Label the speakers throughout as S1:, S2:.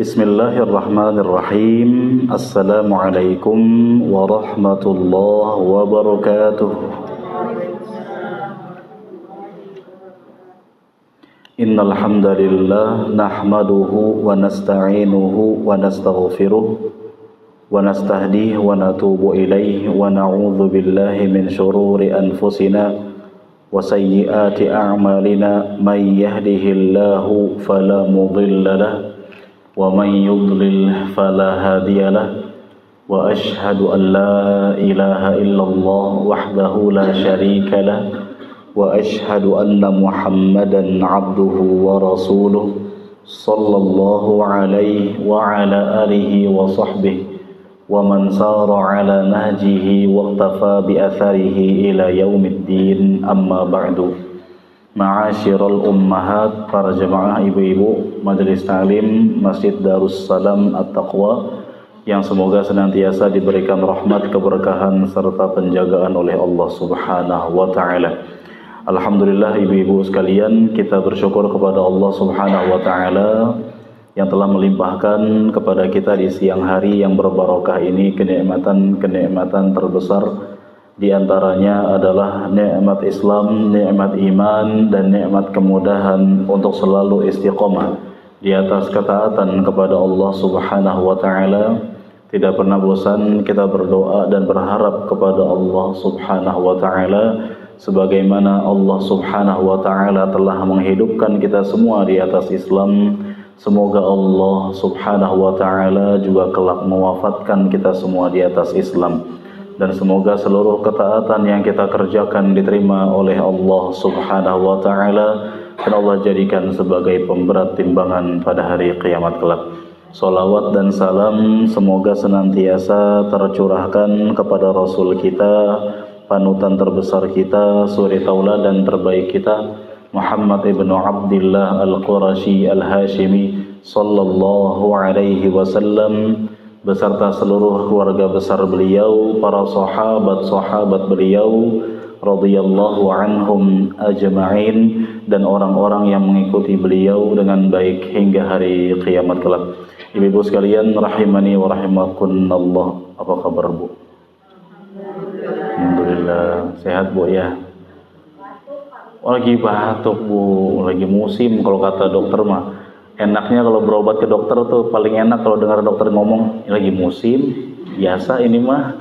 S1: Bismillahirrahmanirrahim. Assalamualaikum warahmatullahi wabarakatuh. Innal hamdalillah nahmaduhu wa nasta'inuhu wa nastaghfiruh wa nastahdihi wa natubu ilaihi wa na'udzu billahi min shururi anfusina wa sayyiati a'malina may yahdihillahu fala mudilla lahu wa man yudlil fala hadiya lahu wa ashhadu an la ilaha illallah wahdahu la syarika lahu wa ashhadu anna Muhammadan abduhu wa rasuluh sallallahu alaihi wa ala alihi wa sahbihi wa man sara ala nahjihi wa iqtafa bi atharihi ila yaumiddin. Amma ba'du. Ma'asyiral ummahat, para jemaah ibu-ibu Majelis Ta'lim Masjid Darussalam At-Taqwa yang semoga senantiasa diberikan rahmat, keberkahan serta penjagaan oleh Allah Subhanahu wa taala. Alhamdulillah ibu-ibu sekalian, kita bersyukur kepada Allah Subhanahu wa taala yang telah melimpahkan kepada kita di siang hari yang berbarokah ini kenikmatan terbesar. Di antaranya adalah nikmat Islam, nikmat iman, dan nikmat kemudahan untuk selalu istiqomah di atas ketaatan kepada Allah Subhanahu wa taala. Tidak pernah bosan kita berdoa dan berharap kepada Allah Subhanahu wa taala sebagaimana Allah Subhanahu wa taala telah menghidupkan kita semua di atas Islam. Semoga Allah Subhanahu wa taala juga kelak mewafatkan kita semua di atas Islam. Dan semoga seluruh ketaatan yang kita kerjakan diterima oleh Allah Subhanahu wa taala dan Allah jadikan sebagai pemberat timbangan pada hari kiamat kelak. Salawat dan salam semoga senantiasa tercurahkan kepada Rasul kita, panutan terbesar kita, suri tauladan terbaik kita, Muhammad ibnu Abdillah al-Qurashi al-Hashimi sallallahu alaihi wasallam, beserta seluruh keluarga besar beliau, para sahabat-sahabat beliau radhiyallahu anhum ajma'in, dan orang-orang yang mengikuti beliau dengan baik hingga hari kiamat kelak. Ibu-ibu sekalian rahimani wa rahimakumullah. Apa kabar Bu? Alhamdulillah sehat Bu ya. Lagi batuk Bu, lagi musim kalau kata dokter mah. Enaknya kalau berobat ke dokter tuh paling enak kalau dengar dokter ngomong lagi musim, biasa ini mah.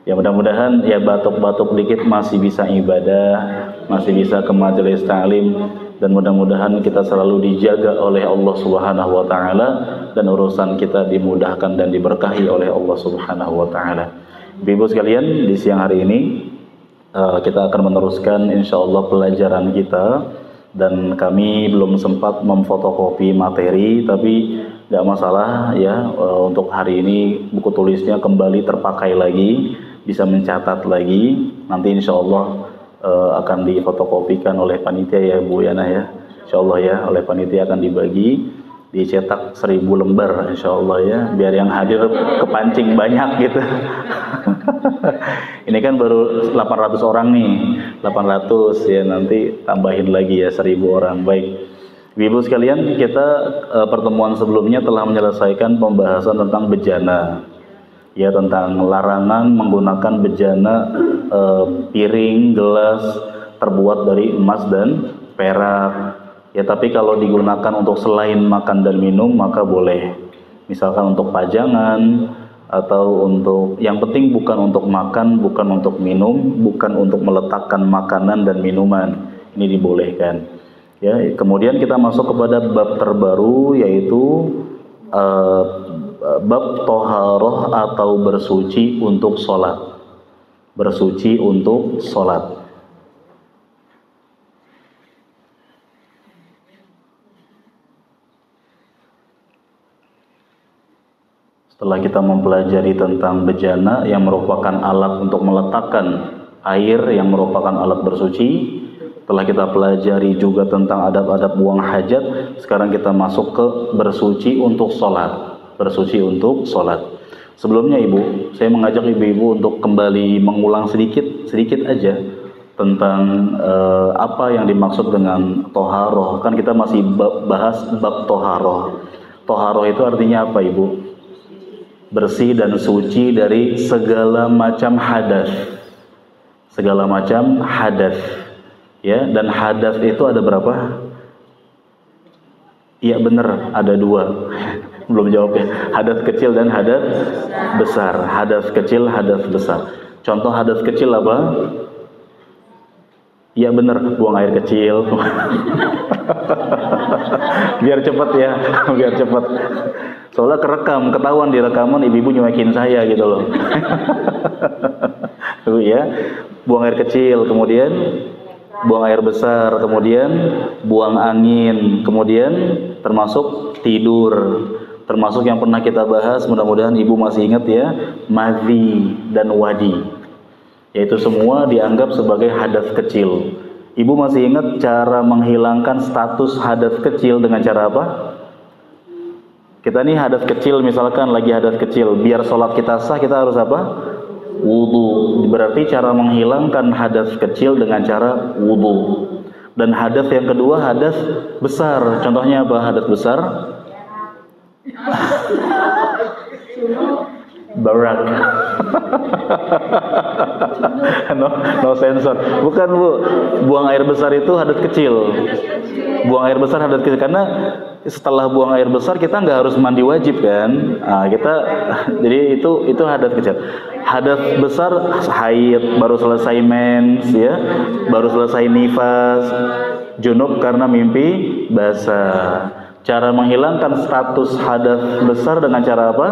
S1: Ya mudah-mudahan ya batuk-batuk dikit masih bisa ibadah, masih bisa ke majelis ta'lim, dan mudah-mudahan kita selalu dijaga oleh Allah Subhanahu wa taala dan urusan kita dimudahkan dan diberkahi oleh Allah Subhanahu wa taala. Ibu sekalian, di siang hari ini kita akan meneruskan insyaallah pelajaran kita. Dan kami belum sempat memfotokopi materi, tapi tidak masalah ya, untuk hari ini buku tulisnya kembali terpakai lagi, bisa mencatat lagi. Nanti insya Allah akan difotokopikan oleh panitia ya Bu Yana ya, insya Allah ya, oleh panitia akan dibagi, dicetak 1000 lembar insya Allah ya, biar yang hadir kepancing banyak gitu. Ini kan baru 800 orang nih, 800 ya, nanti tambahin lagi ya 1000 orang. Baik, ibu sekalian, kita pertemuan sebelumnya telah menyelesaikan pembahasan tentang bejana, ya, tentang larangan menggunakan bejana piring, gelas terbuat dari emas dan perak. Ya, tapi kalau digunakan untuk selain makan dan minum maka boleh. Misalkan untuk pajangan atau untuk, yang penting bukan untuk makan, bukan untuk minum, bukan untuk meletakkan makanan dan minuman. Ini dibolehkan. Ya, kemudian kita masuk kepada bab terbaru, yaitu bab toharoh atau bersuci untuk sholat. Bersuci untuk sholat. Setelah kita mempelajari tentang bejana yang merupakan alat untuk meletakkan air yang merupakan alat bersuci, setelah kita pelajari juga tentang adab-adab buang hajat, sekarang kita masuk ke bersuci untuk sholat. Bersuci untuk sholat. Sebelumnya Ibu, saya mengajak ibu-ibu untuk kembali mengulang sedikit aja tentang apa yang dimaksud dengan toharoh. Kan kita masih bahas bab toharoh. Toharoh itu artinya apa, Ibu? Bersih dan suci dari segala macam hadas. Segala macam hadas. Ya, dan hadas itu ada berapa? Iya benar, ada dua. Belum jawab ya. Hadas kecil dan hadas besar. Hadas kecil, hadas besar. Contoh hadas kecil apa? Iya benar, buang air kecil. Biar cepat ya, biar cepat. Soalnya kerekam, ketahuan di rekaman ibu-ibu nyuekin saya gitu loh. Ya, buang air kecil, kemudian buang air besar, kemudian buang angin, kemudian termasuk tidur, termasuk yang pernah kita bahas, mudah-mudahan ibu masih ingat ya, madhi dan wadi, yaitu semua dianggap sebagai hadas kecil. Ibu masih ingat cara menghilangkan status hadas kecil dengan cara apa? Kita nih hadas kecil, misalkan lagi hadas kecil, biar sholat kita sah kita harus apa? Wudu. Berarti cara menghilangkan hadas kecil dengan cara wudu. Dan hadas yang kedua hadas besar. Contohnya apa hadas besar? Barak. no sensor. Bukan Bu. Buang air besar itu hadas kecil. Buang air besar hadas kecil karena setelah buang air besar kita nggak harus mandi wajib kan? Nah, jadi itu hadas kecil. Hadas besar haid, baru selesai mens ya, baru selesai nifas, junub karena mimpi basah. Cara menghilangkan status hadas besar dengan cara apa?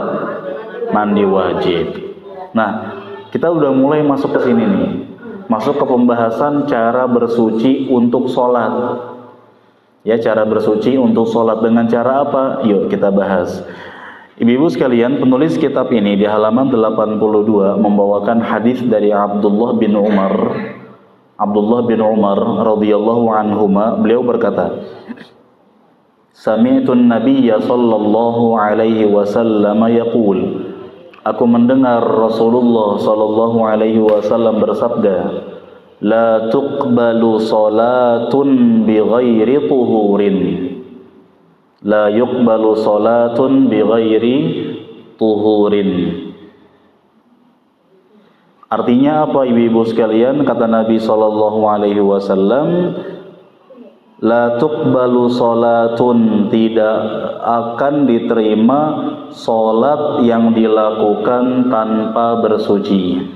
S1: Mandi wajib. Nah, kita udah mulai masuk ke sini nih. Masuk ke pembahasan cara bersuci untuk sholat. Ya, cara bersuci untuk sholat dengan cara apa? Yuk kita bahas. Ibu-ibu sekalian, penulis kitab ini di halaman 82 membawakan hadis dari Abdullah bin Umar. Abdullah bin Umar radhiyallahu anhuma, beliau berkata, Sami'tun Nabiyya sallallahu alaihi wasallam yaqul, aku mendengar Rasulullah sallallahu alaihi wasallam bersabda, la tuqbalu salatun bighairi tuhurin. La yuqbalu salatun bighairi tuhurin. Artinya apa ibu-ibu sekalian? Kata Nabi sallallahu alaihi wasallam, la tuqbalu salatun, tidak akan diterima salat yang dilakukan tanpa bersuci.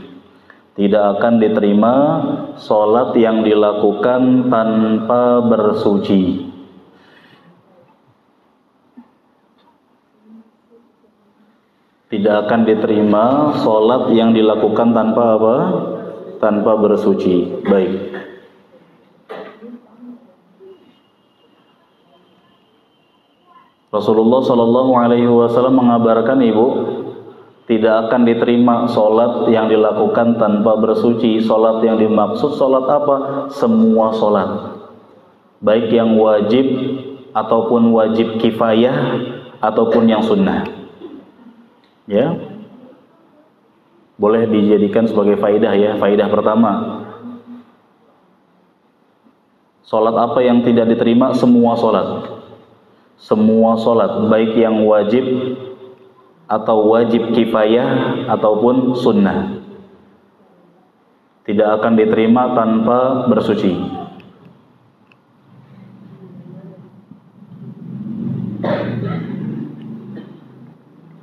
S1: Tidak akan diterima salat yang dilakukan tanpa bersuci. Tidak akan diterima salat yang dilakukan tanpa apa? Tanpa bersuci. Baik. Rasulullah Shallallahu Alaihi Wasallam mengabarkan ibu, tidak akan diterima sholat yang dilakukan tanpa bersuci. Sholat yang dimaksud sholat apa? Semua sholat, baik yang wajib ataupun wajib kifayah ataupun yang sunnah. Ya, boleh dijadikan sebagai faidah ya. Faidah pertama, sholat apa yang tidak diterima? Semua sholat. Semua sholat, baik yang wajib atau wajib kifayah ataupun sunnah, tidak akan diterima tanpa bersuci.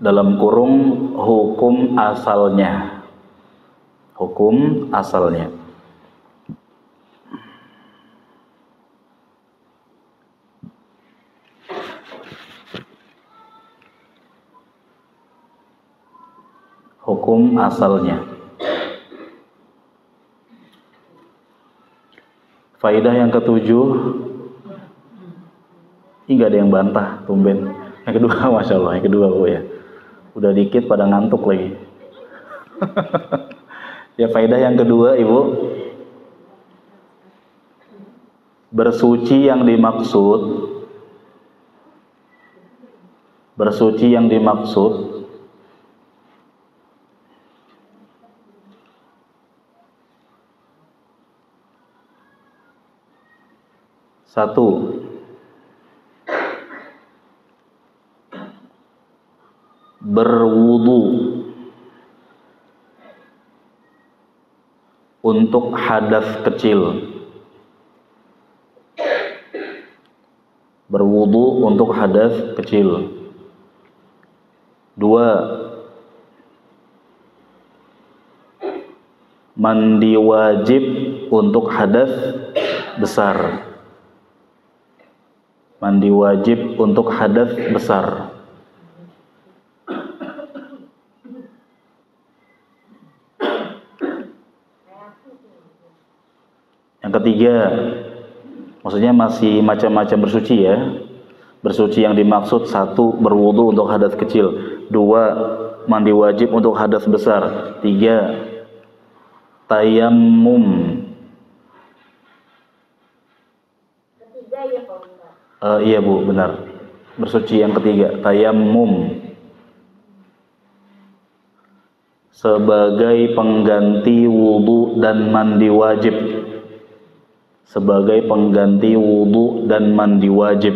S1: Dalam kurung hukum asalnya. Hukum asalnya. Hukum asalnya. Faidah yang ketujuh, nggak ada yang bantah, tumben. Yang kedua, masya Allah, yang kedua Bu ya. Udah dikit pada ngantuk lagi. Ya, faidah yang kedua Ibu, bersuci yang dimaksud satu, berwudu untuk hadas kecil. Berwudu untuk hadas kecil. 2. Mandi wajib untuk hadas besar. Mandi wajib untuk hadas besar. Yang ketiga, maksudnya masih macam-macam bersuci ya. Bersuci yang dimaksud 1. Berwudu untuk hadas kecil. 2. Mandi wajib untuk hadas besar. 3. Tayammum. Ketiga ya Pak Ustaz? Iya Bu, benar. Bersuci yang ketiga, tayammum. Sebagai pengganti wudu dan mandi wajib. Sebagai pengganti wudu dan mandi wajib.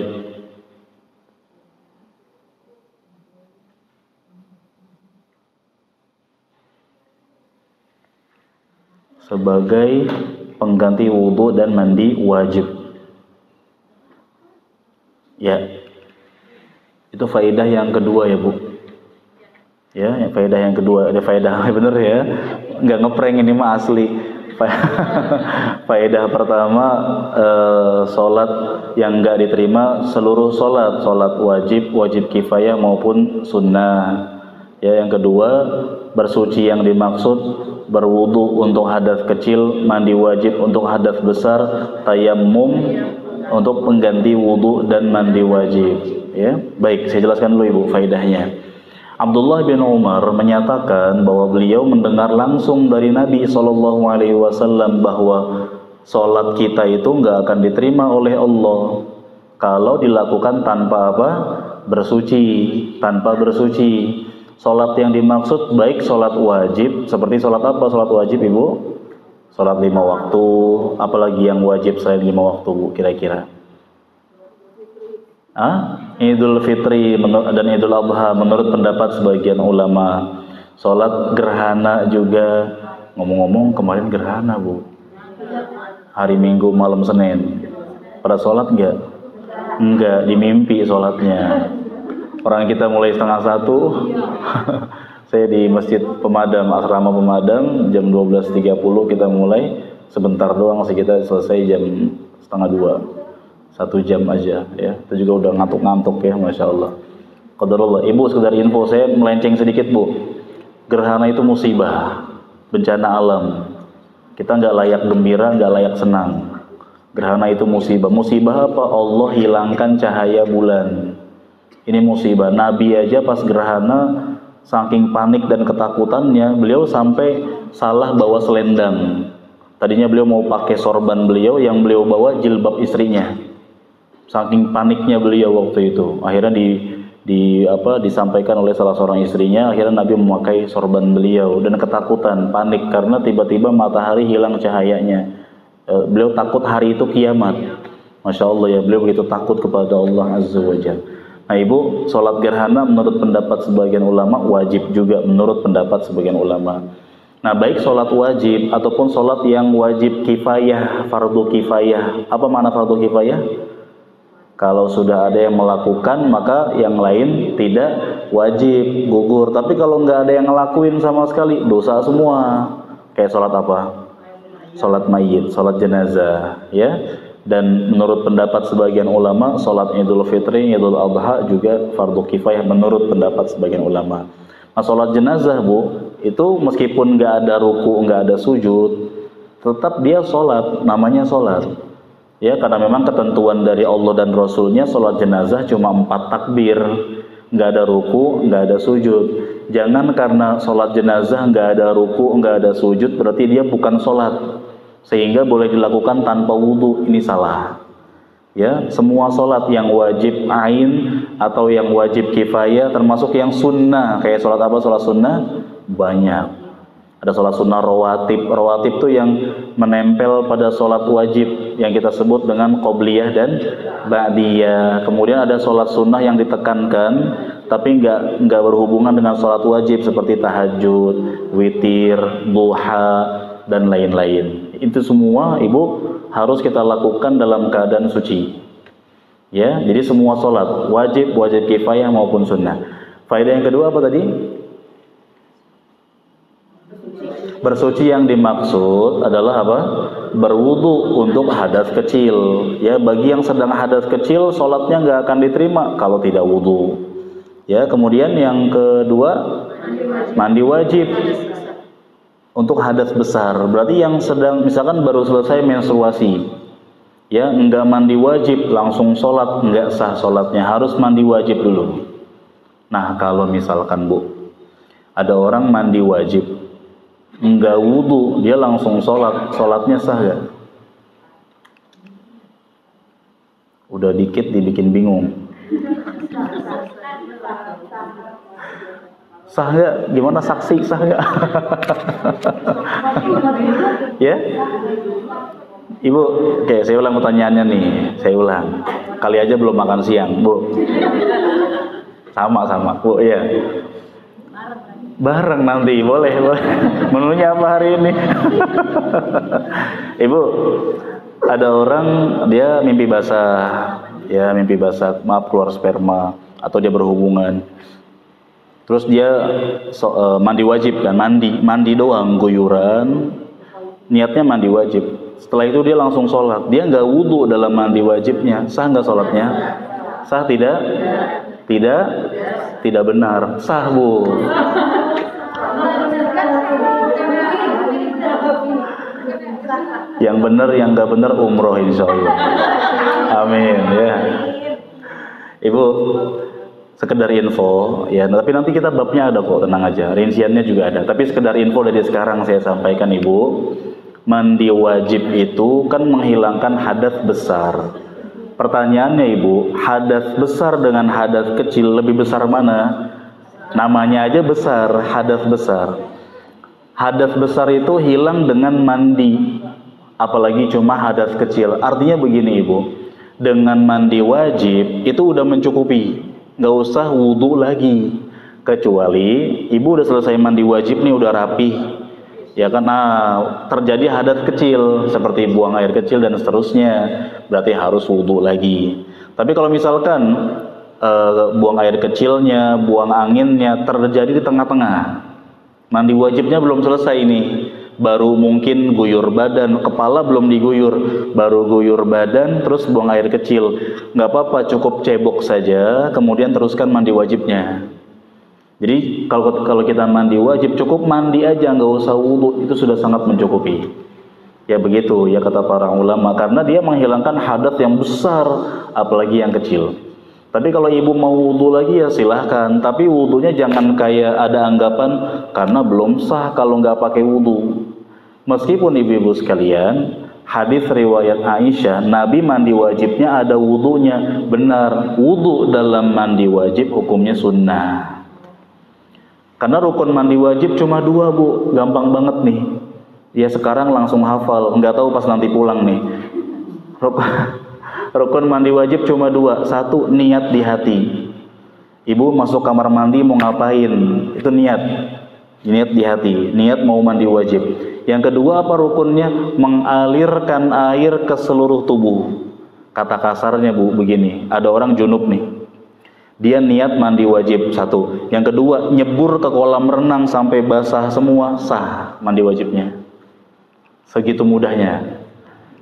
S1: Sebagai pengganti wudu dan mandi wajib. Ya, itu faedah yang kedua ya Bu. Ya, yang faedah yang kedua. Ada faedah bener ya. Nggak ngeprank ini mah asli. Faedah pertama, sholat yang nggak diterima seluruh sholat. Sholat wajib, wajib kifayah maupun sunnah. Ya, yang kedua, bersuci yang dimaksud berwudu untuk hadas kecil, mandi wajib untuk hadas besar, tayammum untuk pengganti wudu dan mandi wajib. Ya, baik, saya jelaskan dulu Ibu faedahnya. Abdullah bin Umar menyatakan bahwa beliau mendengar langsung dari Nabi SAW bahwa sholat kita itu nggak akan diterima oleh Allah kalau dilakukan tanpa apa? Bersuci, tanpa bersuci. Sholat yang dimaksud baik sholat wajib, seperti sholat apa? Sholat wajib Ibu? Sholat 5 waktu, apalagi yang wajib selain 5 waktu Bu, kira-kira? Idul Fitri dan Idul Adha menurut pendapat sebagian ulama. Sholat gerhana juga. Ngomong-ngomong kemarin gerhana Bu, hari Minggu malam Senin. Pada sholat enggak? Enggak, di mimpi sholatnya. Orang kita mulai 12:30. Saya di Masjid Pemadam, Asrama Pemadam, jam 12.30 kita mulai. Sebentar doang sih, kita selesai jam 1:30. 1 jam aja ya, itu juga udah ngantuk-ngantuk ya, Masya Allah. Qadarullah. Ibu, sekedar info, saya melenceng sedikit Bu. Gerhana itu musibah, bencana alam. Kita nggak layak gembira, nggak layak senang. Gerhana itu musibah. Musibah apa? Allah hilangkan cahaya bulan. Ini musibah. Nabi aja pas gerhana saking panik dan ketakutannya, beliau sampai salah bawa selendang. Tadinya beliau mau pakai sorban beliau, yang beliau bawa jilbab istrinya. Saking paniknya beliau waktu itu, akhirnya disampaikan oleh salah seorang istrinya. Akhirnya Nabi memakai sorban beliau dan ketakutan, panik karena tiba-tiba matahari hilang cahayanya. Beliau takut hari itu kiamat. Masya Allah ya, beliau begitu takut kepada Allah Azza wa Jalla. Nah Ibu, sholat gerhana menurut pendapat sebagian ulama wajib juga menurut pendapat sebagian ulama. Nah baik sholat wajib ataupun sholat yang wajib kifayah, fardu kifayah. Apa makna fardu kifayah? Kalau sudah ada yang melakukan, maka yang lain tidak wajib, gugur. Tapi kalau nggak ada yang ngelakuin sama sekali, dosa semua. Kayak sholat apa? Sholat mayit, sholat jenazah, ya. Dan menurut pendapat sebagian ulama, sholat Idul Fitri, Idul Adha juga fardu kifayah menurut pendapat sebagian ulama. Nah, sholat jenazah Bu, itu meskipun nggak ada ruku, nggak ada sujud, tetap dia sholat, namanya sholat. Ya, karena memang ketentuan dari Allah dan Rasulnya sholat jenazah cuma 4 takbir, nggak ada ruku, nggak ada sujud. Jangan karena sholat jenazah nggak ada ruku, nggak ada sujud, berarti dia bukan sholat, sehingga boleh dilakukan tanpa wudhu. Ini salah. Ya, semua sholat yang wajib ain atau yang wajib kifayah, termasuk yang sunnah, kayak sholat apa? Sholat sunnah banyak. Ada sholat sunnah rawatib. Rawatib itu yang menempel pada sholat wajib yang kita sebut dengan qobliyah dan ba'diyah. Kemudian ada sholat sunnah yang ditekankan tapi nggak berhubungan dengan sholat wajib seperti tahajud, witir, duha, dan lain-lain. Itu semua ibu harus kita lakukan dalam keadaan suci. Ya, jadi semua sholat wajib kifayah maupun sunnah. Faedah yang kedua apa tadi? Bersuci yang dimaksud adalah apa? Berwudu untuk hadas kecil. Ya, bagi yang sedang hadas kecil, sholatnya nggak akan diterima kalau tidak wudu. Ya, kemudian yang kedua, mandi wajib untuk hadas besar. Berarti yang sedang misalkan baru selesai menstruasi, ya nggak mandi wajib langsung sholat, nggak sah sholatnya, harus mandi wajib dulu. Nah, kalau misalkan Bu, ada orang mandi wajib nggak wudu, dia langsung sholat, sholatnya sah gak? Udah dikit dibikin bingung. Sah gak? Gimana saksi sah gak? Ya? Ibu, oke, saya ulang pertanyaannya nih. Saya ulang. Kali aja belum makan siang, Bu. Sama, Bu, ya. Bareng nanti, boleh. Menunya apa hari ini? Ibu, ada orang dia mimpi basah, maaf keluar sperma atau dia berhubungan. Terus dia mandi wajib kan, mandi doang, guyuran, niatnya mandi wajib. Setelah itu dia langsung sholat, dia nggak wudhu dalam mandi wajibnya, sah nggak sholatnya? Sah tidak? Tidak benar, sah Bu. Yang benar, yang nggak benar umroh insya Allah. Amin ya. Ibu, sekedar info ya, tapi nanti kita babnya ada kok, tenang aja, rinciannya juga ada. Tapi sekedar info dari sekarang saya sampaikan Ibu, mandi wajib itu kan menghilangkan hadas besar. Pertanyaannya Ibu, hadas besar dengan hadas kecil lebih besar mana? Namanya aja besar, hadas besar. Hadas besar itu hilang dengan mandi, apalagi cuma hadas kecil. Artinya begini Ibu, dengan mandi wajib itu udah mencukupi, nggak usah wudhu lagi. Kecuali Ibu udah selesai mandi wajib nih, udah rapi, ya kan, terjadi hadas kecil seperti buang air kecil dan seterusnya, berarti harus wudhu lagi. Tapi kalau misalkan buang air kecilnya, buang anginnya terjadi di tengah-tengah, mandi wajibnya belum selesai ini, baru mungkin guyur badan, kepala belum diguyur, baru guyur badan terus buang air kecil, nggak apa-apa, cukup cebok saja, kemudian teruskan mandi wajibnya. Jadi kalau kita mandi wajib, cukup mandi aja, nggak usah wudhu, itu sudah sangat mencukupi. Ya begitu ya kata para ulama, karena dia menghilangkan hadas yang besar, apalagi yang kecil. Tapi kalau ibu mau wudhu lagi ya silahkan, tapi wudhunya jangan kayak ada anggapan karena belum sah kalau nggak pakai wudhu. Meskipun ibu-ibu sekalian, hadis riwayat Aisyah, Nabi mandi wajibnya ada wudhunya, benar. Wudhu dalam mandi wajib hukumnya sunnah. Karena rukun mandi wajib cuma 2 Bu, gampang banget nih. Ya sekarang langsung hafal, nggak tahu pas nanti pulang nih. Rukun mandi wajib cuma 2. 1, niat di hati. Ibu masuk kamar mandi mau ngapain? Itu niat di hati, niat mau mandi wajib. Yang kedua apa rukunnya? Mengalirkan air ke seluruh tubuh. Kata kasarnya Bu begini, ada orang junub nih, dia niat mandi wajib 1. Yang kedua, nyebur ke kolam renang sampai basah semua, sah mandi wajibnya. Segitu mudahnya.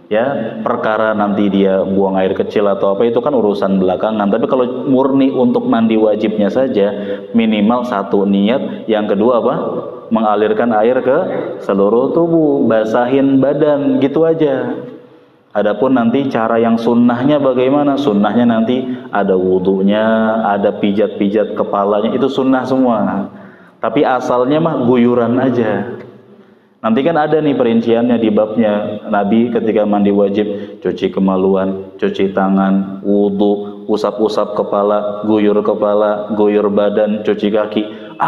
S1: Ya, perkara nanti dia buang air kecil atau apa itu kan urusan belakangan. Tapi kalau murni untuk mandi wajibnya saja, minimal 1 niat, yang kedua apa? Mengalirkan air ke seluruh tubuh, basahin badan, gitu aja. Adapun nanti cara yang sunnahnya bagaimana? Sunnahnya nanti ada wudhunya, ada pijat-pijat kepalanya, itu sunnah semua. Tapi asalnya mah guyuran aja. Nanti kan ada nih perinciannya di babnya. Nabi ketika mandi wajib, cuci kemaluan, cuci tangan, wudhu, usap-usap kepala, guyur badan, cuci kaki.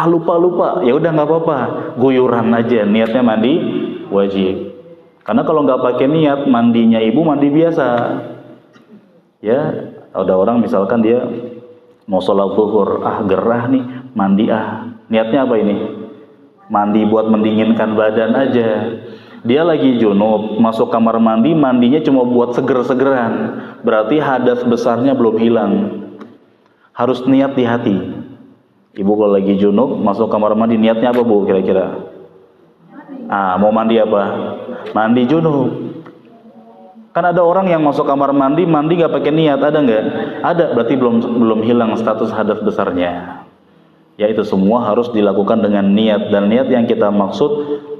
S1: Lupa, ya udah nggak apa-apa, guyuran aja, niatnya mandi wajib. Karena kalau nggak pakai niat, mandinya ibu mandi biasa. Ya, ada orang misalkan dia Mau sholat zuhur, gerah nih, mandi Niatnya apa ini? Mandi buat mendinginkan badan aja. Dia lagi junub, masuk kamar mandi, mandinya cuma buat seger-segeran. Berarti hadas besarnya belum hilang. Harus niat di hati. Ibu kalau lagi junub, masuk kamar mandi, niatnya apa Bu kira-kira? Mau mandi apa? Mandi junub. Kan ada orang yang masuk kamar mandi nggak pakai niat, ada nggak? Ada, berarti belum hilang status hadas besarnya. Ya, itu semua harus dilakukan dengan niat, dan niat yang kita maksud,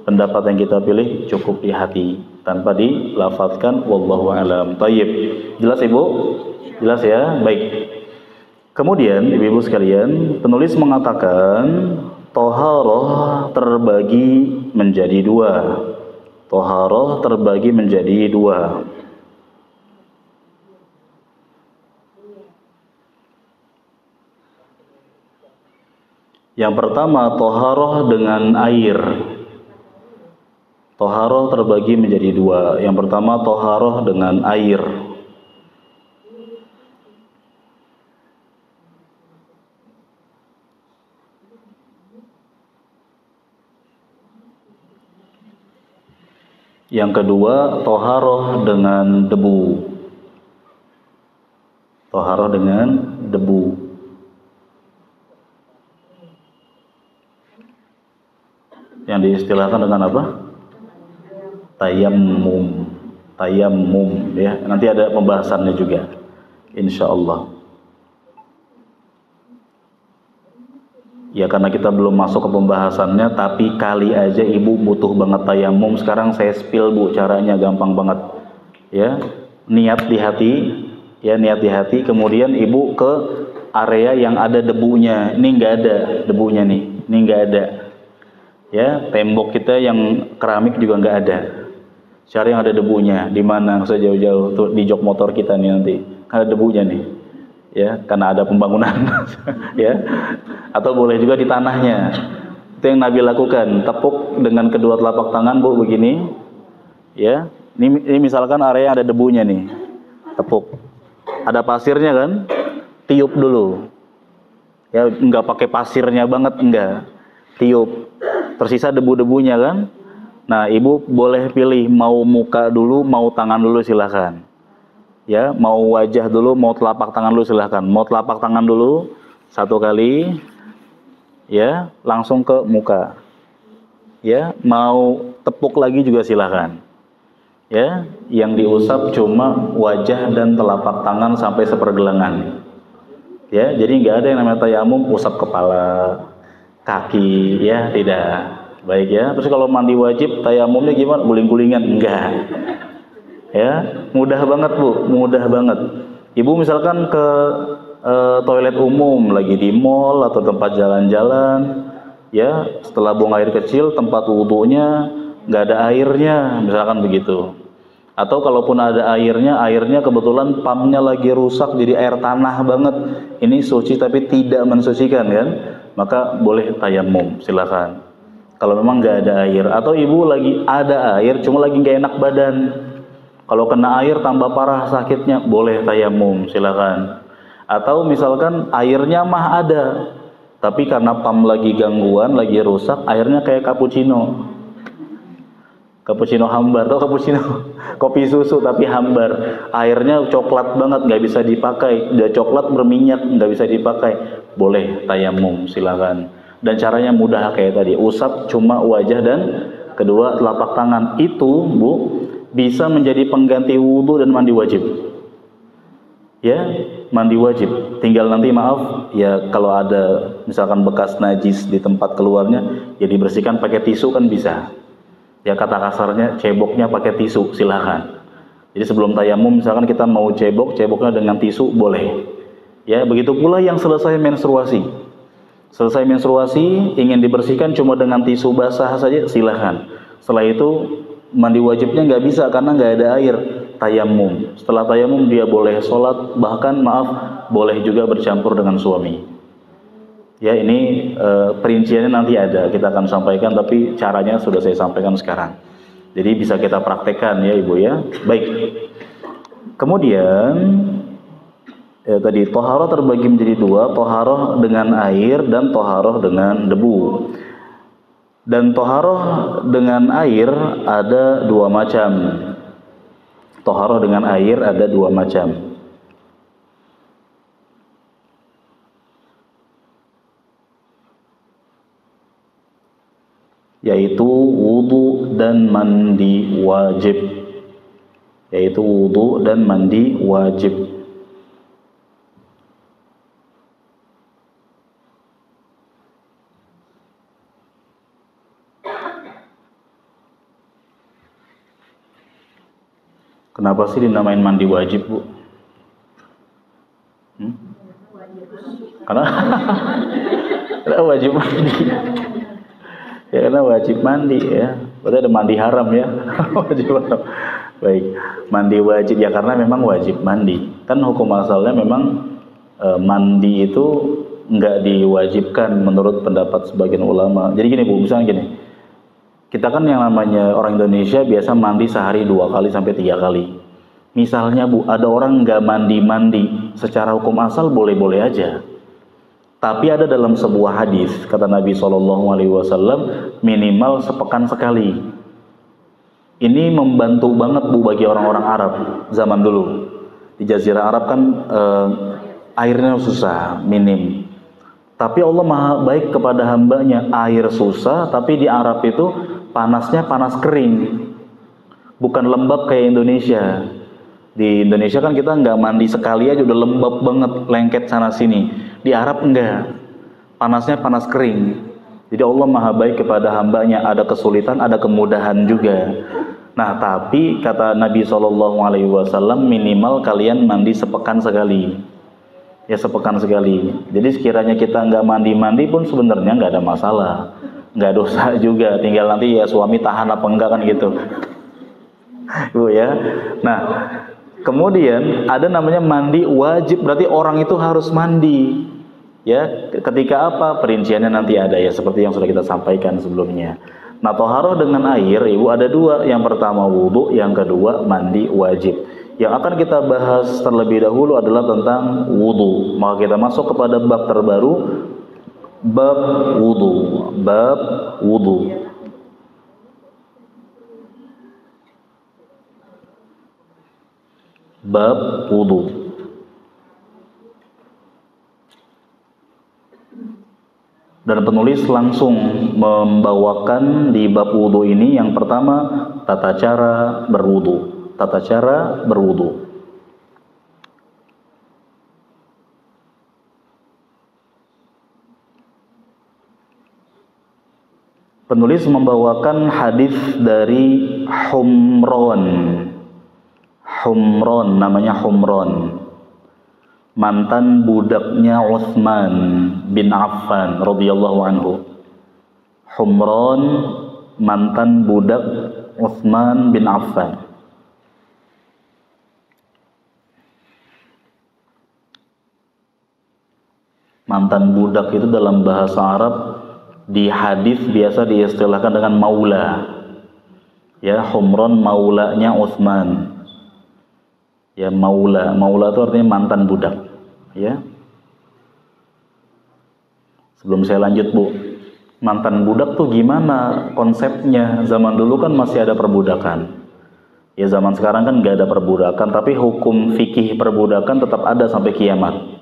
S1: pendapat yang kita pilih cukup di hati tanpa dilafazkan. Wallahu a'lam. Thayyib. Jelas Ibu? Jelas ya? Baik. Kemudian ibu-ibu sekalian, penulis mengatakan toharoh terbagi menjadi dua. Toharoh terbagi menjadi dua. Yang pertama, toharoh dengan air. Toharoh terbagi menjadi dua. Yang pertama, toharoh dengan air. Yang kedua, toharoh dengan debu. Toharoh dengan debu. Yang diistilahkan dengan apa? Tayammum. Tayammum ya. Nanti ada pembahasannya juga, insya Allah. Ya, karena kita belum masuk ke pembahasannya, tapi kali aja ibu butuh banget tayammum. Sekarang saya spill Bu, caranya gampang banget. Ya, niat di hati, ya niat di hati. Kemudian ibu ke area yang ada debunya. Ini nggak ada debunya nih, ini nggak ada. Ya, tembok kita yang keramik juga nggak ada. Cari yang ada debunya. Di mana? Nggak usah jauh-jauh, tuh di jok motor kita nih nanti. Ada debunya nih. Ya, karena ada pembangunan. Ya. Atau boleh juga di tanahnya. Itu yang Nabi lakukan. Tepuk dengan kedua telapak tangan Bu begini. Ya. Ini misalkan area yang ada debunya nih. Tepuk. Ada pasirnya kan? Tiup dulu. Ya, nggak pakai pasirnya banget, enggak. Tiup. Tersisa debu-debunya kan. Nah, ibu boleh pilih mau muka dulu, mau tangan dulu, silakan. Ya, mau wajah dulu, mau telapak tangan dulu, silakan. Mau telapak tangan dulu satu kali, ya, langsung ke muka. Ya, mau tepuk lagi juga silakan. Ya, yang diusap cuma wajah dan telapak tangan sampai sepergelangan. Ya, jadi nggak ada yang namanya tayamum usap kepala, kaki, ya tidak. Baik ya. Terus kalau mandi wajib tayamumnya gimana? Guling-gulingan? Enggak. Ya, mudah banget Bu, mudah banget. Ibu misalkan ke toilet umum lagi di mall atau tempat jalan-jalan, ya, setelah buang air kecil tempat wudunya nggak ada airnya, misalkan begitu. Atau kalaupun ada airnya kebetulan pumpnya lagi rusak jadi air tanah banget. Ini suci tapi tidak mensucikan kan? Maka boleh tayamum, silakan. Kalau memang nggak ada air, atau ibu lagi ada air, cuma lagi nggak enak badan. Kalau kena air tambah parah sakitnya, boleh tayamum, silakan. Atau misalkan airnya mah ada, tapi karena pump lagi gangguan, lagi rusak, airnya kayak cappuccino. Cappuccino hambar, atau cappuccino kopi susu tapi hambar. Airnya coklat banget, nggak bisa dipakai. Udah coklat berminyak, nggak bisa dipakai. Boleh tayamum, silakan. Dan caranya mudah kayak tadi, usap cuma wajah dan kedua telapak tangan. Itu Bu bisa menjadi pengganti wudhu dan mandi wajib. Ya, mandi wajib. Tinggal nanti maaf ya, kalau ada misalkan bekas najis di tempat keluarnya, ya dibersihkan pakai tisu kan bisa. Ya, kata kasarnya ceboknya pakai tisu, silahkan. Jadi sebelum tayamum misalkan kita mau ceboknya dengan tisu boleh. Ya, begitu pula yang selesai menstruasi. Selesai menstruasi, ingin dibersihkan cuma dengan tisu basah saja, silahkan. Setelah itu, mandi wajibnya nggak bisa karena nggak ada air. Tayamum. Setelah tayamum, dia boleh sholat, bahkan boleh juga bercampur dengan suami. Ya, ini perinciannya nanti ada, kita akan sampaikan, tapi caranya sudah saya sampaikan sekarang. Jadi bisa kita praktekkan ya Ibu ya. Baik. Kemudian, Tadi toharoh terbagi menjadi dua, toharoh dengan air dan toharoh dengan debu. Dan toharoh dengan air ada dua macam. Toharoh dengan air ada dua macam. Yaitu wudu dan mandi wajib. Yaitu wudu dan mandi wajib. Kenapa sih dinamain mandi wajib, Bu? Karena wajib mandi. Ya karena wajib mandi ya. Berarti ada mandi haram ya. Wajib haram. Baik, mandi wajib ya karena memang wajib mandi. Kan hukum asalnya memang mandi itu nggak diwajibkan menurut pendapat sebagian ulama. Jadi gini Bu, misalnya gini. Kita kan yang namanya orang Indonesia biasa mandi sehari 2 kali sampai 3 kali. Misalnya Bu, ada orang nggak mandi-mandi, secara hukum asal boleh-boleh aja. Tapi ada dalam sebuah hadis kata Nabi SAW minimal sepekan sekali. Ini membantu banget Bu bagi orang-orang Arab zaman dulu. Di Jazirah Arab kan airnya susah, minim. Tapi Allah maha baik kepada hambanya, air susah, tapi di Arab itu panasnya panas kering, bukan lembab kayak Indonesia. Di Indonesia kan kita nggak mandi sekali aja udah lembab banget, lengket sana sini. Di Arab enggak, panasnya panas kering. Jadi Allah maha baik kepada hambanya, ada kesulitan, ada kemudahan juga. Nah tapi kata Nabi SAW minimal kalian mandi sepekan sekali. Ya sepekan sekali. Jadi sekiranya kita nggak mandi-mandi pun sebenarnya nggak ada masalah, nggak dosa juga. Tinggal nanti ya suami tahan apa enggak kan gitu, Bu ya. Nah kemudian ada namanya mandi wajib, berarti orang itu harus mandi. Ya ketika apa perinciannya nanti ada ya seperti yang sudah kita sampaikan sebelumnya. Nah toharoh dengan air Ibu ada dua, yang pertama wudu, yang kedua mandi wajib. Yang akan kita bahas terlebih dahulu adalah tentang wudu. Maka kita masuk kepada bab terbaru, bab wudu. Bab wudu. Bab wudu. Dan penulis langsung membawakan di bab wudu ini yang pertama tata cara berwudu. Tata cara berwudu. Penulis membawakan hadis dari Humron. Humron, namanya Humron. Mantan budaknya Utsman bin Affan radhiyallahu anhu. Humron, mantan budak Utsman bin Affan. Mantan budak itu dalam bahasa Arab di hadis biasa diistilahkan dengan maula. Ya, Humron maulanya Utsman. Ya, maula. Maula itu artinya mantan budak. Ya. Sebelum saya lanjut, Bu. Mantan budak tuh gimana konsepnya? Zaman dulu kan masih ada perbudakan. Ya, zaman sekarang kan nggak ada perbudakan, tapi hukum fikih perbudakan tetap ada sampai kiamat.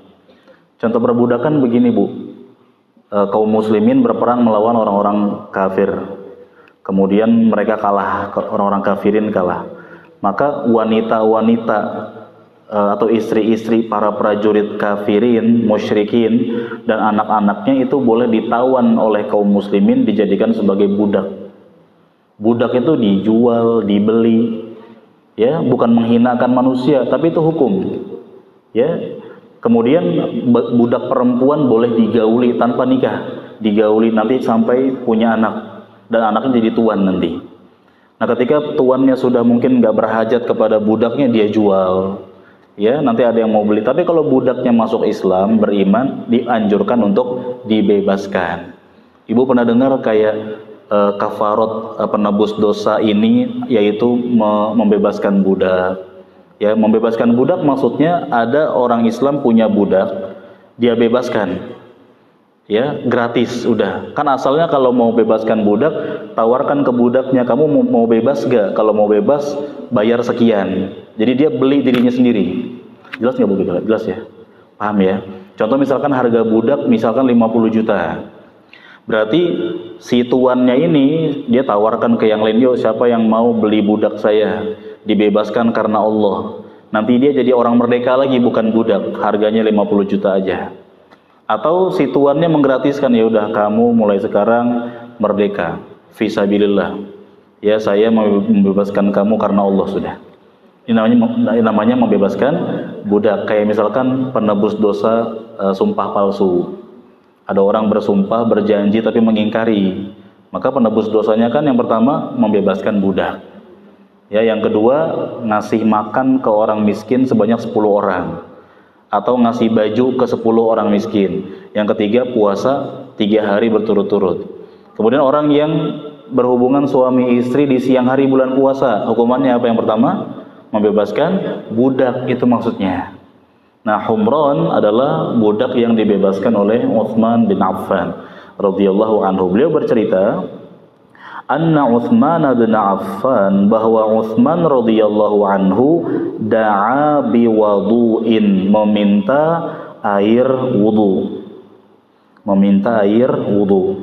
S1: Contoh perbudakan begini Bu, kaum muslimin berperang melawan orang-orang kafir, kemudian mereka kalah, orang-orang kafirin kalah, maka wanita-wanita atau istri-istri para prajurit kafirin, musyrikin dan anak-anaknya itu boleh ditawan oleh kaum muslimin dijadikan sebagai budak. Budak itu dijual, dibeli, ya bukan menghinakan manusia, tapi itu hukum, ya. Kemudian budak perempuan boleh digauli tanpa nikah, digauli nanti sampai punya anak dan anaknya jadi tuan nanti. Nah ketika tuannya sudah mungkin nggak berhajat kepada budaknya, dia jual, ya nanti ada yang mau beli. Tapi kalau budaknya masuk Islam, beriman, dianjurkan untuk dibebaskan. Ibu pernah dengar kayak kafarot penebus dosa ini, yaitu membebaskan budak. Ya, membebaskan budak maksudnya ada orang Islam punya budak, dia bebaskan. Ya, gratis udah. Kan asalnya kalau mau bebaskan budak, tawarkan ke budaknya, kamu mau bebas gak? Kalau mau bebas, bayar sekian. Jadi dia beli dirinya sendiri. Jelas nggak Bu? Jelas ya? Paham ya? Contoh misalkan harga budak misalkan 50 juta. Berarti si tuannya ini dia tawarkan ke yang lain, yo siapa yang mau beli budak saya, dibebaskan karena Allah. Nanti dia jadi orang merdeka lagi, bukan budak, harganya 50 juta aja. Atau si tuannya menggratiskan, ya udah kamu mulai sekarang merdeka, fisabilillah. Ya saya membebaskan kamu karena Allah sudah. Ini namanya membebaskan budak. Kayak misalkan penebus dosa sumpah palsu. Ada orang bersumpah, berjanji tapi mengingkari. Maka penebus dosanya kan yang pertama membebaskan budak. Ya, yang kedua ngasih makan ke orang miskin sebanyak 10 orang. Atau ngasih baju ke 10 orang miskin. Yang ketiga puasa 3 hari berturut-turut. Kemudian orang yang berhubungan suami istri di siang hari bulan puasa, hukumannya apa yang pertama? Membebaskan budak, itu maksudnya. Nah, Humran adalah budak yang dibebaskan oleh Utsman bin Affan radhiyallahu anhu. Beliau bercerita, anna Utsman bin Affan, bahwa Utsman radhiyallahu anhu da'a biwudu'in, meminta air wudu. Meminta air wudu.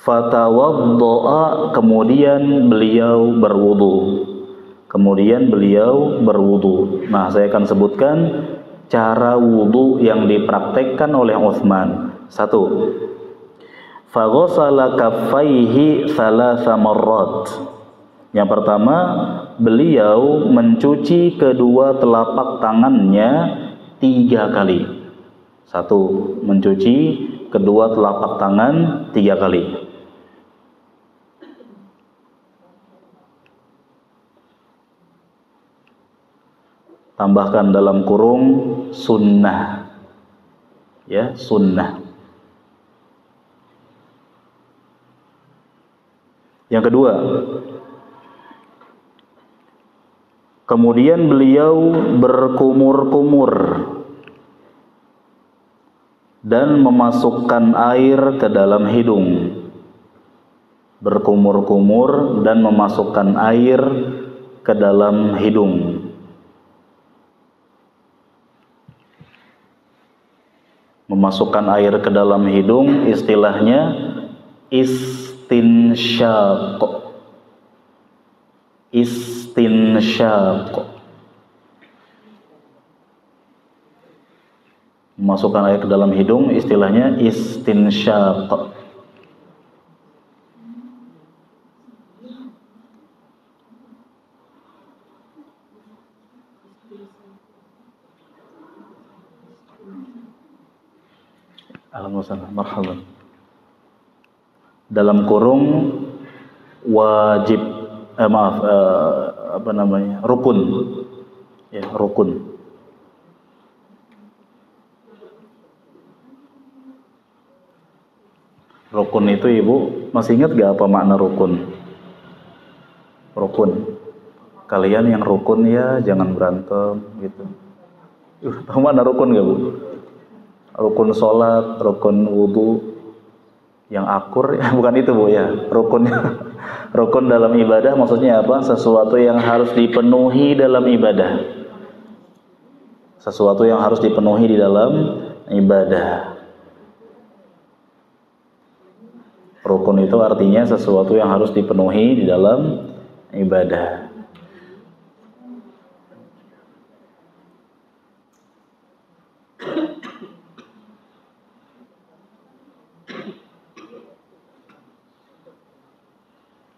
S1: Fatawadda'a, kemudian beliau berwudu. Kemudian beliau berwudu. Nah, saya akan sebutkan cara wudu yang dipraktekkan oleh Utsman. 1. Faghasala kaffaihi thalatha marrat. Yang pertama, beliau mencuci kedua telapak tangannya 3 kali. 1. Mencuci kedua telapak tangan 3 kali. Tambahkan dalam kurung sunnah. Ya, sunnah. Yang kedua, kemudian beliau berkumur-kumur dan memasukkan air ke dalam hidung. Berkumur-kumur dan memasukkan air ke dalam hidung. Memasukkan air ke dalam hidung istilahnya istinsyaq. Istinsyaq. Memasukkan air ke dalam hidung istilahnya istinsyaq. Alhamdulillah, marhaban. Dalam kurung wajib, rukun. Ya, rukun. Rukun itu Ibu masih ingat gak apa makna rukun? Rukun. Kalian yang rukun ya jangan berantem gitu. Tahu makna rukun gak Bu? Rukun sholat, rukun wudu, yang akur, ya bukan itu Bu ya. Rukun dalam ibadah maksudnya apa? Sesuatu yang harus dipenuhi dalam ibadah. Sesuatu yang harus dipenuhi di dalam ibadah. Rukun itu artinya sesuatu yang harus dipenuhi di dalam ibadah.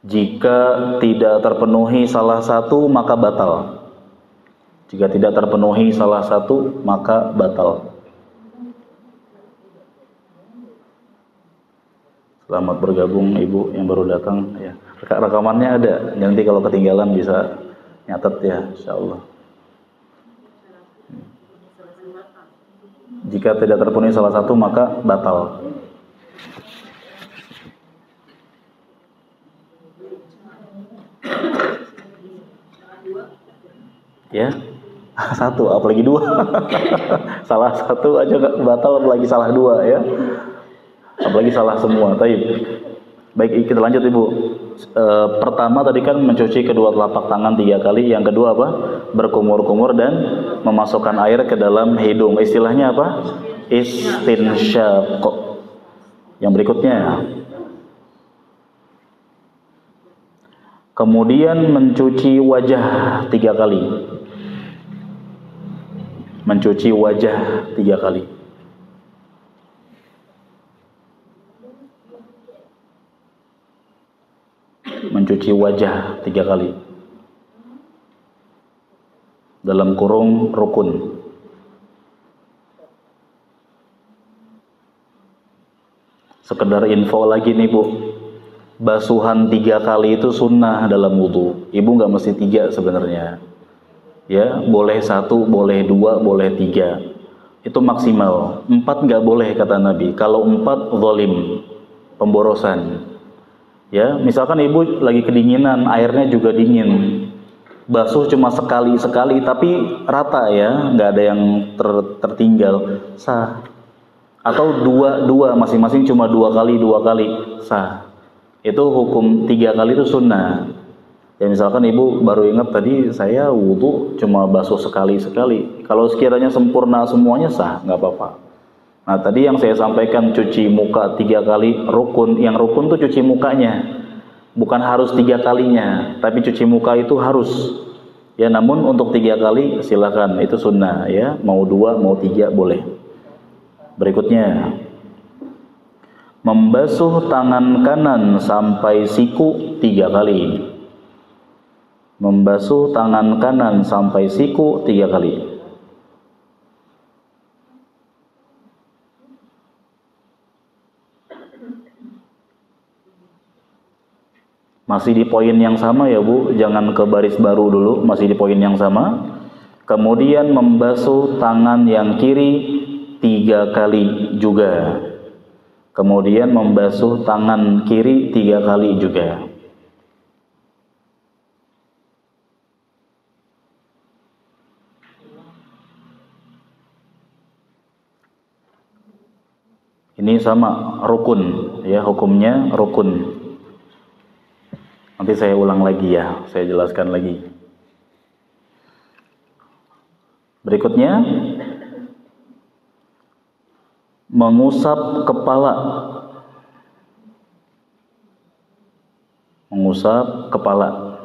S1: Jika tidak terpenuhi salah satu maka batal. Jika tidak terpenuhi salah satu maka batal. Selamat bergabung Ibu yang baru datang ya. Rekamannya ada. Nanti kalau ketinggalan bisa nyatet ya, insyaallah. Jika tidak terpenuhi salah satu maka batal. Ya, satu, apalagi dua. Salah satu aja nggak batal, apalagi salah dua ya. Apalagi salah semua. Baik, kita lanjut Ibu. Pertama tadi kan mencuci kedua telapak tangan 3 kali. Yang kedua apa? Berkumur-kumur dan memasukkan air ke dalam hidung. Istilahnya apa? Istinsyaq. Yang berikutnya, kemudian mencuci wajah 3 kali. Mencuci wajah 3 kali. Mencuci wajah 3 kali. Dalam kurung rukun. Sekedar info lagi nih Bu, basuhan 3 kali itu sunnah dalam wudhu. Ibu nggak mesti 3 sebenarnya. Ya, boleh 1, boleh 2, boleh 3. Itu maksimal. 4 nggak boleh kata Nabi. Kalau 4 zalim, pemborosan. Ya, misalkan ibu lagi kedinginan, airnya juga dingin. Basuh cuma sekali-sekali, tapi rata ya, nggak ada yang tertinggal. Sah. Atau dua masing-masing cuma 2 kali sah. Itu hukum 3 kali itu sunnah. Ya misalkan ibu baru ingat tadi saya wudhu cuma basuh sekali-sekali. Kalau sekiranya sempurna semuanya sah, nggak apa-apa. Nah tadi yang saya sampaikan cuci muka 3 kali rukun. Yang rukun tuh cuci mukanya, bukan harus 3 kalinya, tapi cuci muka itu harus. Ya namun untuk 3 kali silakan, itu sunnah ya. Mau 2 mau 3 boleh. Berikutnya, membasuh tangan kanan sampai siku 3 kali. Membasuh tangan kanan sampai siku 3 kali. Masih di poin yang sama ya Bu, jangan ke baris baru dulu, masih di poin yang sama. Kemudian membasuh tangan yang kiri 3 kali juga. Kemudian membasuh tangan kiri 3 kali juga. Ini sama rukun ya, hukumnya rukun. Nanti saya ulang lagi ya, saya jelaskan lagi. Berikutnya, mengusap kepala. Mengusap kepala.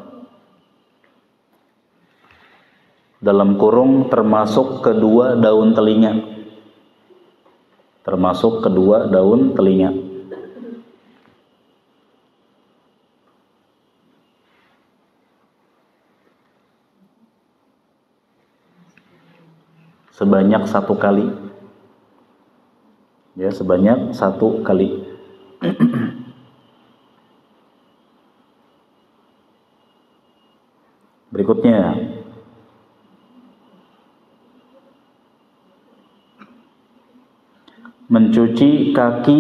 S1: Dalam kurung termasuk kedua daun telinga. Termasuk kedua daun telinga. Sebanyak 1 kali. Ya, sebanyak 1 kali. Berikutnya, mencuci kaki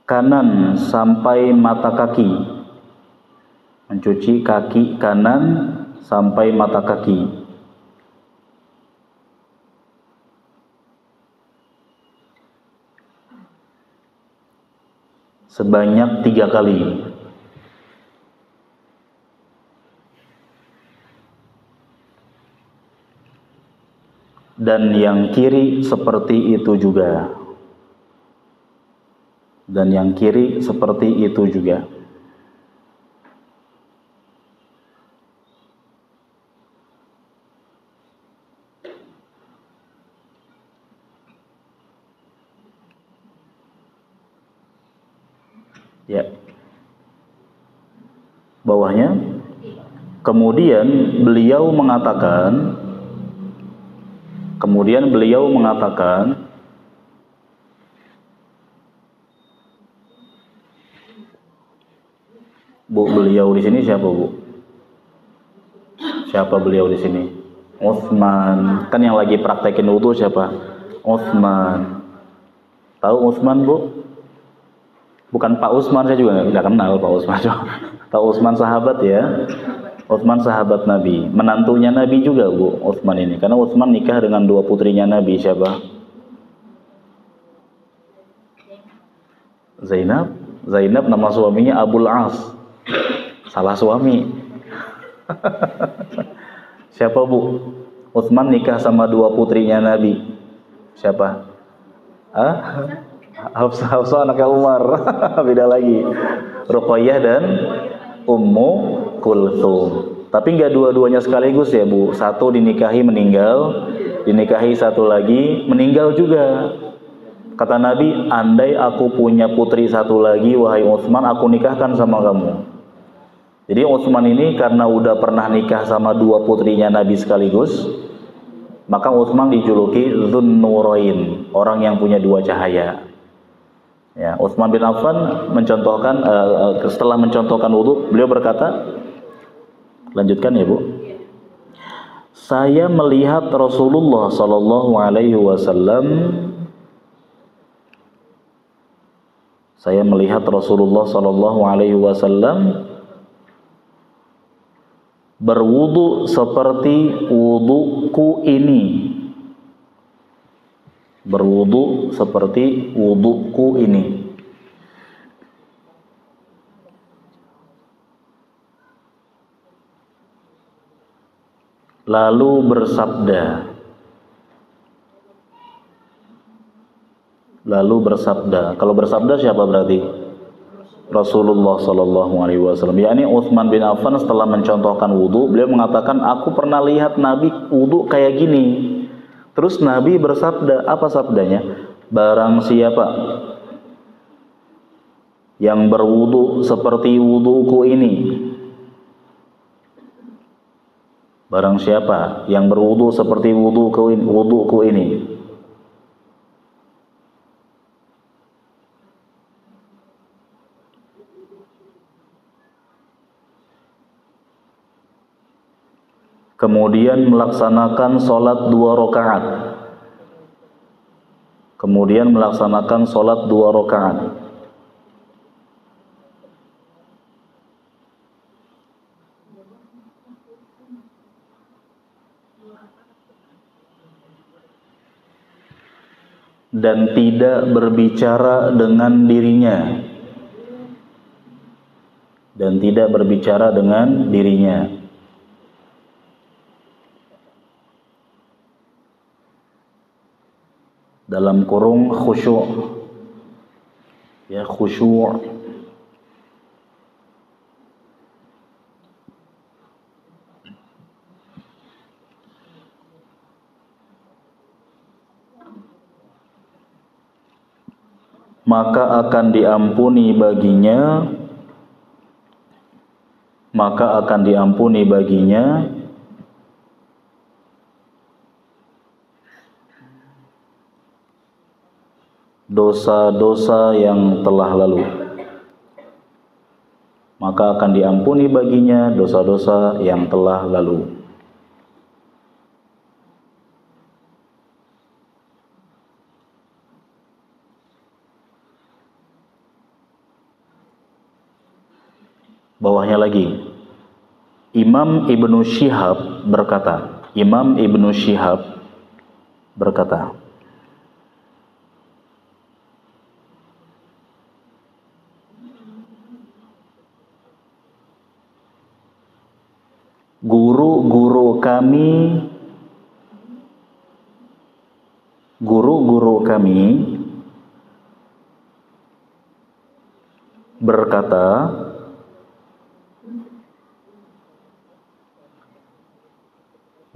S1: kanan sampai mata kaki. Mencuci kaki kanan sampai mata kaki. Sebanyak 3 kali. Dan yang kiri seperti itu juga. Dan yang kiri seperti itu juga. Ya. Bawahnya. Kemudian beliau mengatakan Bu, beliau di sini siapa, Bu? Siapa beliau di sini? Utsman. Kan yang lagi praktekin wudu siapa? Utsman. Tahu Utsman, Bu? Bukan Pak Utsman, saya juga nggak kenal Pak Utsman. Pak Utsman sahabat ya. Utsman sahabat Nabi, menantunya Nabi juga Bu Utsman ini. Karena Utsman nikah dengan dua putrinya Nabi, siapa? Zainab. Zainab nama suaminya Abul As. Salah suami. Siapa Bu? Utsman nikah sama dua putrinya Nabi. Siapa? Hafsah anaknya Umar. Beda lagi. Ruqayyah dan Ummu Kulthum. Tapi nggak dua-duanya sekaligus ya Bu. Satu dinikahi meninggal, dinikahi satu lagi meninggal juga. Kata Nabi, andai aku punya putri satu lagi, wahai Utsman, aku nikahkan sama kamu. Jadi Utsman ini karena udah pernah nikah sama dua putrinya Nabi sekaligus, maka Utsman dijuluki Dzunnurain, orang yang punya dua cahaya. Ya, Utsman bin Affan mencontohkan setelah mencontohkan wudu, beliau berkata, lanjutkan ya Bu. Saya melihat Rasulullah Sallallahu Alaihi Wasallam. Saya melihat Rasulullah Sallallahu Alaihi Wasallam berwudu seperti wuduku ini. Berwudu seperti wuduku ini. Lalu bersabda. Kalau bersabda siapa berarti? Rasulullah Sallallahu Alaihi Wasallam. Yakni Utsman bin Affan setelah mencontohkan wudu, beliau mengatakan, aku pernah lihat Nabi wudu kayak gini. Terus Nabi bersabda, apa sabdanya? Barang siapa yang berwudu seperti wuduku ini. Barang siapa yang berwudu seperti wuduku ini. Kemudian melaksanakan sholat 2 rakaat. Dan tidak berbicara dengan dirinya. Dalam kurung khusyuk. Ya, khusyuk. Maka akan diampuni baginya dosa-dosa yang telah lalu. Maka akan diampuni baginya dosa-dosa yang telah lalu. Bawahnya lagi, Imam Ibnu Syihab berkata,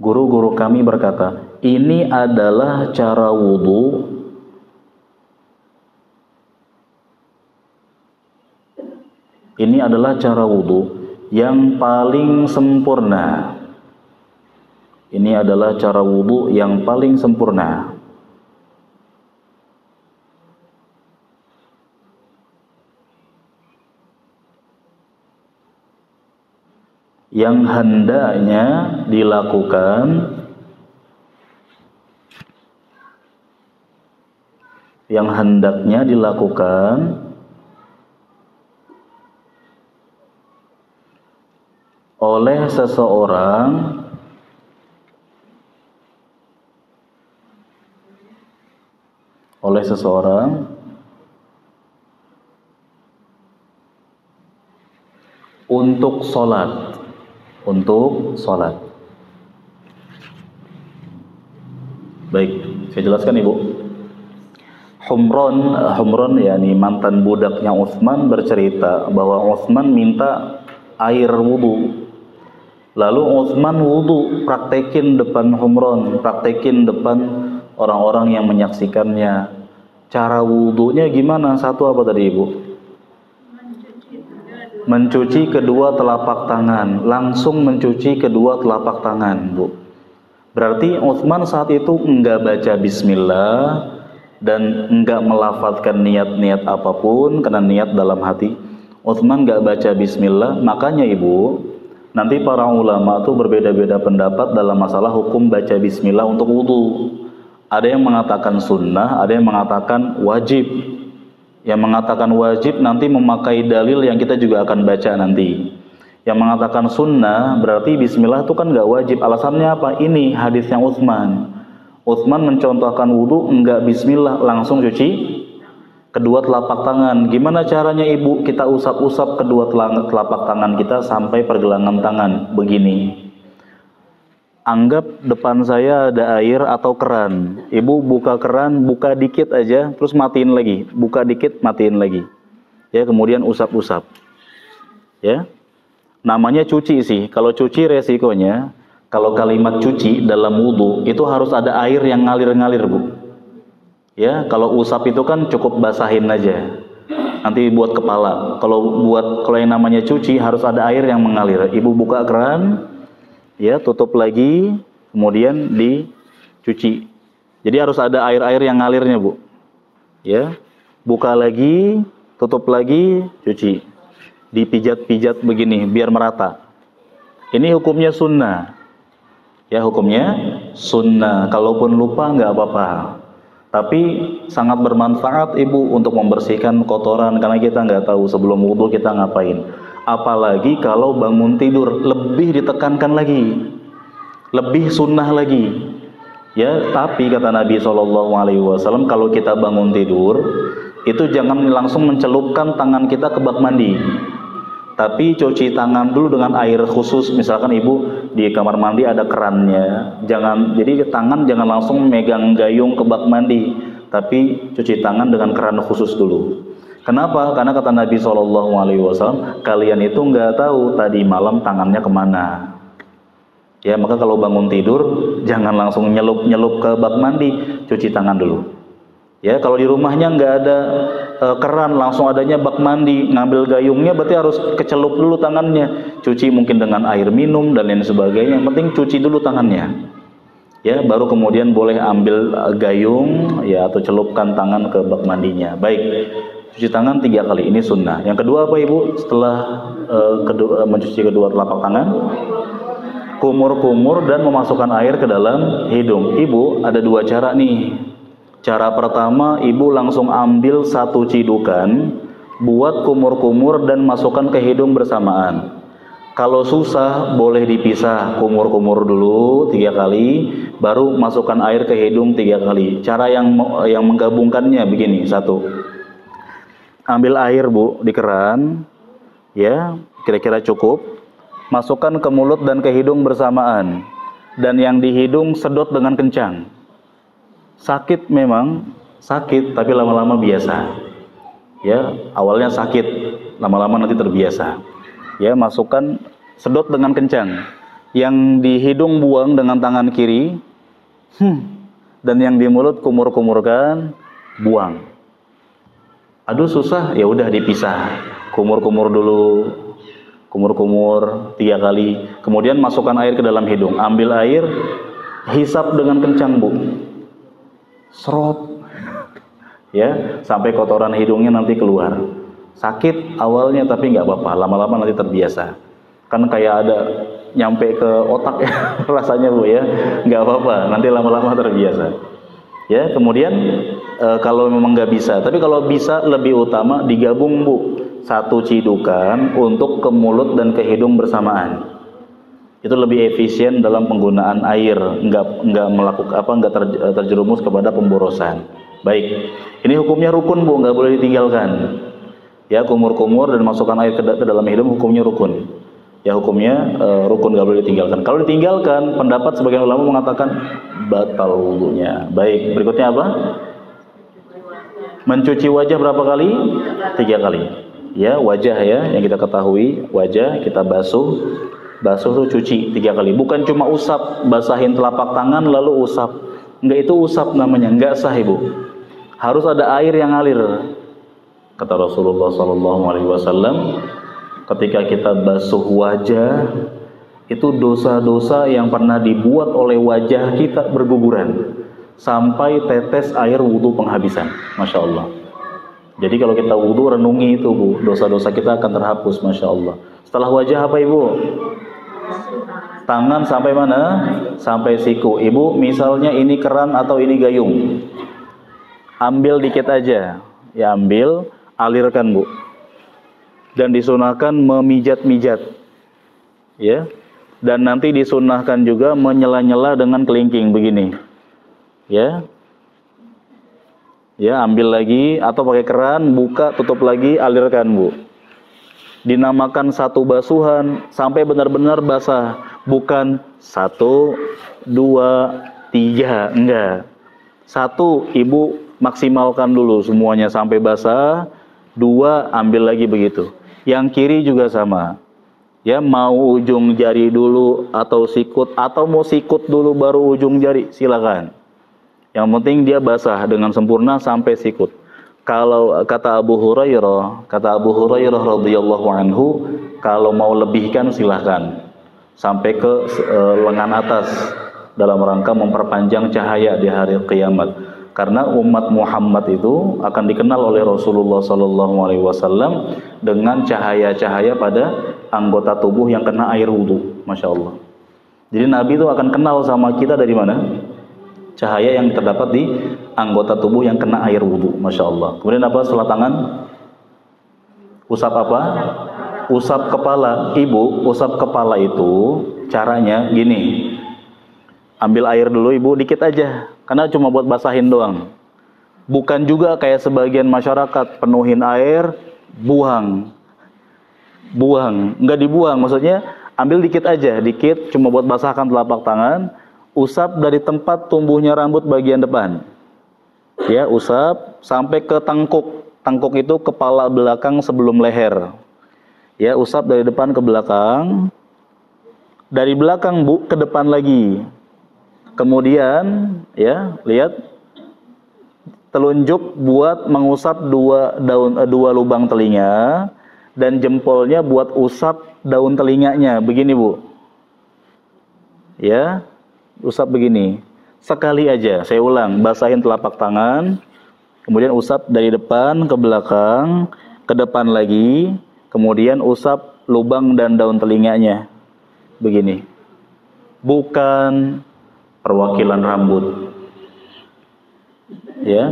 S1: guru-guru kami berkata, ini adalah cara wudu yang paling sempurna. Yang hendaknya dilakukan oleh seseorang untuk sholat. Baik, saya jelaskan Ibu. Humron yakni mantan budaknya Utsman bercerita bahwa Utsman minta air wudu. Lalu Utsman wudu, praktekin depan Humron, praktekin depan orang-orang yang menyaksikannya. Cara wudunya gimana? Satu apa tadi Ibu? Mencuci kedua telapak tangan, langsung mencuci kedua telapak tangan, Bu. Berarti Utsman saat itu enggak baca bismillah dan enggak melafadzkan niat-niat apapun karena niat dalam hati. Utsman enggak baca bismillah, makanya Ibu, nanti para ulama tuh berbeda-beda pendapat dalam masalah hukum baca bismillah untuk wudu. Ada yang mengatakan sunnah, ada yang mengatakan wajib. Yang mengatakan wajib nanti memakai dalil yang kita juga akan baca nanti. Yang mengatakan sunnah berarti bismillah itu kan nggak wajib. Alasannya apa? Ini hadisnya Utsman. Utsman mencontohkan wudu enggak bismillah, langsung cuci kedua telapak tangan. Gimana caranya Ibu? Kita usap-usap kedua telapak tangan kita sampai pergelangan tangan begini. Anggap depan saya ada air atau keran. Ibu buka keran, buka dikit aja, terus matiin lagi. Buka dikit, matiin lagi. Ya, kemudian usap-usap. Ya. Namanya cuci sih. Kalau cuci resikonya, kalau kalimat cuci dalam wudu itu harus ada air yang ngalir-ngalir, Bu. Ya, kalau usap itu kan cukup basahin aja. Nanti buat kepala. Kalau yang namanya cuci harus ada air yang mengalir. Ibu buka keran, ya, tutup lagi, kemudian dicuci. Jadi harus ada air-air yang ngalirnya, Bu. Ya. Buka lagi, tutup lagi, cuci. Dipijat-pijat begini biar merata. Ini hukumnya sunnah. Ya, hukumnya sunnah. Kalaupun lupa nggak apa-apa. Tapi sangat bermanfaat Ibu untuk membersihkan kotoran karena kita nggak tahu sebelum wudu kita ngapain. Apalagi kalau bangun tidur, lebih ditekankan lagi, lebih sunnah lagi. Ya, tapi kata Nabi SAW, kalau kita bangun tidur itu jangan langsung mencelupkan tangan kita ke bak mandi. Tapi cuci tangan dulu dengan air khusus. Misalkan Ibu di kamar mandi ada kerannya, jadi tangan jangan langsung megang gayung ke bak mandi, tapi cuci tangan dengan keran khusus dulu. Kenapa? Karena kata Nabi SAW, kalian itu nggak tahu tadi malam tangannya kemana. Ya, maka kalau bangun tidur jangan langsung nyelup ke bak mandi, cuci tangan dulu. Ya, kalau di rumahnya nggak ada keran, langsung adanya bak mandi, ngambil gayungnya berarti harus kecelup dulu tangannya, cuci mungkin dengan air minum dan lain sebagainya. Yang penting cuci dulu tangannya. Ya, baru kemudian boleh ambil gayung ya atau celupkan tangan ke bak mandinya. Baik, cuci tangan 3 kali, ini sunnah. Yang kedua apa Ibu? Setelah mencuci kedua telapak tangan, kumur-kumur dan memasukkan air ke dalam hidung. Ibu ada 2 cara nih. Cara pertama, Ibu langsung ambil 1 cidukan, buat kumur-kumur dan masukkan ke hidung bersamaan. Kalau susah boleh dipisah, kumur-kumur dulu 3 kali, baru masukkan air ke hidung 3 kali. Cara yang menggabungkannya begini, 1. Ambil air Bu di keran, ya kira-kira cukup. Masukkan ke mulut dan ke hidung bersamaan. Dan yang di hidung sedot dengan kencang. Sakit memang, sakit, tapi lama-lama biasa. Ya, awalnya sakit, lama-lama nanti terbiasa. Ya, masukkan, sedot dengan kencang. Yang di hidung buang dengan tangan kiri. Dan yang di mulut kumur-kumurkan, buang. Aduh susah, ya udah dipisah. Kumur-kumur dulu. Kumur-kumur 3 kali. Kemudian masukkan air ke dalam hidung. Ambil air, hisap dengan kencang Bu. Serot, ya, sampai kotoran hidungnya nanti keluar. Sakit awalnya tapi nggak apa-apa, lama-lama nanti terbiasa. Kan kayak ada nyampe ke otak ya rasanya Bu ya, nggak apa-apa, nanti lama-lama terbiasa. Ya, kemudian kalau memang nggak bisa, tapi kalau bisa lebih utama digabung Bu, 1 cidukan untuk ke mulut dan ke hidung bersamaan. Itu lebih efisien dalam penggunaan air, nggak melakukan nggak terjerumus kepada pemborosan. Baik, ini hukumnya rukun Bu, nggak boleh ditinggalkan. Ya, kumur-kumur dan masukkan air ke dalam hidung hukumnya rukun. Ya, hukumnya rukun, nggak boleh ditinggalkan. Kalau ditinggalkan, pendapat sebagian ulama mengatakan batal wudunya. Baik, berikutnya apa? Mencuci wajah berapa kali? 3 kali. Ya, wajah ya, yang kita ketahui, wajah kita basuh tuh cuci 3 kali. Bukan cuma usap, basahin telapak tangan lalu usap. Enggak, itu usap namanya, enggak sah Ibu. Harus ada air yang ngalir. Kata Rasulullah SAW, ketika kita basuh wajah, itu dosa-dosa yang pernah dibuat oleh wajah kita berguguran sampai tetes air wudhu penghabisan. Masya Allah. Jadi kalau kita wudhu, renungi itu Bu, dosa-dosa kita akan terhapus. Masya Allah. Setelah wajah apa Ibu? Tangan sampai mana? Sampai siku. Ibu, misalnya ini keran atau ini gayung, ambil dikit aja. Ya, ambil, alirkan Bu. Dan disunahkan memijat-mijat. Ya. Dan nanti disunahkan juga menyela-nyela dengan kelingking begini. Ya. Ya, ambil lagi atau pakai keran, buka, tutup lagi, alirkan Bu. Dinamakan satu basuhan sampai benar-benar basah, bukan 1, 2, 3, enggak. 1, Ibu maksimalkan dulu semuanya sampai basah. 2, ambil lagi begitu. Yang kiri juga sama. Ya, mau ujung jari dulu atau sikut, atau mau sikut dulu baru ujung jari, silakan. Yang penting dia basah dengan sempurna sampai sikut. Kalau kata Abu Hurairah radhiyallahu anhu, kalau mau lebihkan silahkan sampai ke lengan atas dalam rangka memperpanjang cahaya di hari kiamat. Karena umat Muhammad itu akan dikenal oleh Rasulullah SAW dengan cahaya-cahaya pada anggota tubuh yang kena air wudhu. Masya Allah. Jadi Nabi itu akan kenal sama kita dari mana? Cahaya yang terdapat di anggota tubuh yang kena air wudhu. Masya Allah. Kemudian apa setelah tangan? Usap apa? Usap kepala. Ibu, usap kepala itu caranya gini. Ambil air dulu Ibu, dikit aja. Karena cuma buat basahin doang. Bukan juga kayak sebagian masyarakat, penuhin air, buang. Enggak dibuang, maksudnya ambil dikit aja. Dikit, cuma buat basahkan telapak tangan. Usap dari tempat tumbuhnya rambut bagian depan. Ya, usap sampai ke tangkuk. Tangkuk itu kepala belakang sebelum leher. Ya, usap dari depan ke belakang. Dari belakang Bu ke depan lagi. Kemudian, ya, lihat telunjuk buat mengusap dua lubang telinga dan jempolnya buat usap daun telinganya. Begini Bu. Ya. Usap begini, sekali aja. Saya ulang, basahin telapak tangan, kemudian usap dari depan ke belakang, ke depan lagi, kemudian usap lubang dan daun telinganya. Begini. Bukan perwakilan rambut. Ya.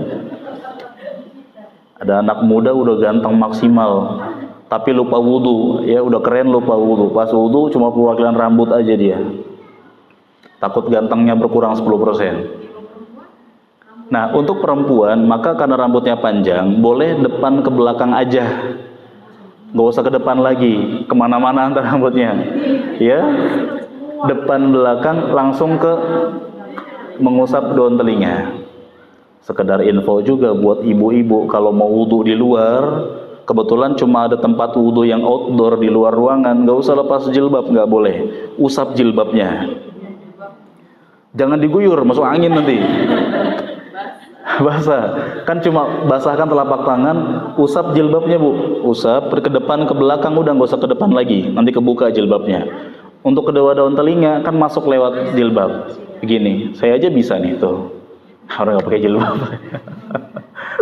S1: Ada anak muda udah ganteng maksimal, tapi lupa wudhu. Ya, udah keren lupa wudhu. Pas wudhu cuma perwakilan rambut aja dia. Takut gantengnya berkurang 10%. Nah, untuk perempuan, maka karena rambutnya panjang, boleh depan ke belakang aja. Gak usah ke depan lagi, kemana-mana antar rambutnya. Ya, depan belakang langsung ke mengusap daun telinga. Sekedar info juga buat ibu-ibu, kalau mau wudhu di luar, kebetulan cuma ada tempat wudhu yang outdoor di luar ruangan, gak usah lepas jilbab, gak boleh. Usap jilbabnya. Jangan diguyur, masuk angin nanti. Basah. Kan cuma basahkan telapak tangan, usap jilbabnya Bu. Usap ke depan ke belakang, udah nggak usah ke depan lagi. Nanti kebuka jilbabnya. Untuk kedua daun telinga kan masuk lewat jilbab. Begini, saya aja bisa nih tuh. Orang nggak pakai jilbab.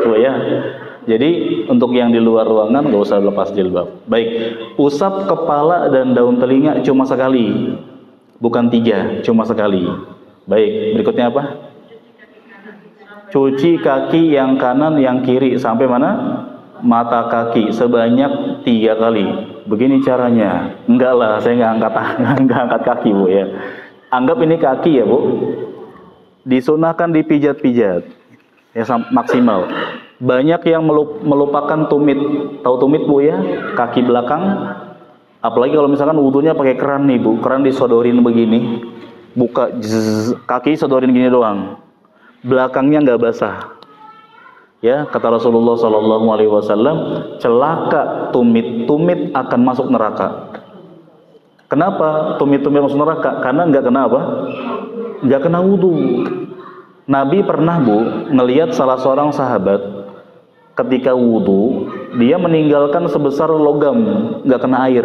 S1: Tuh ya. Jadi untuk yang di luar ruangan nggak usah lepas jilbab. Baik, usap kepala dan daun telinga cuma sekali. Bukan 3, cuma sekali. Baik, berikutnya apa? Cuci kaki yang kanan, yang kiri sampai mana? Mata kaki sebanyak 3 kali. begini caranya. Enggak lah, saya nggak angkat nggak angkat kaki Bu ya. Anggap ini kaki ya Bu. Disunahkan dipijat-pijat ya maksimal. Banyak yang melupakan tumit. Tahu tumit Bu ya? Kaki belakang. Apalagi kalau misalkan wudunya pakai keran nih Bu, keran disodorin begini, buka kaki sodorin gini doang, belakangnya nggak basah. Ya, kata Rasulullah Sallallahu Alaihi Wasallam, celaka tumit akan masuk neraka. Kenapa tumit masuk neraka? Karena nggak kena apa? Nggak kena wudu. Nabi pernah Bu ngelihat salah seorang sahabat ketika wudu, dia meninggalkan sebesar logam, nggak kena air.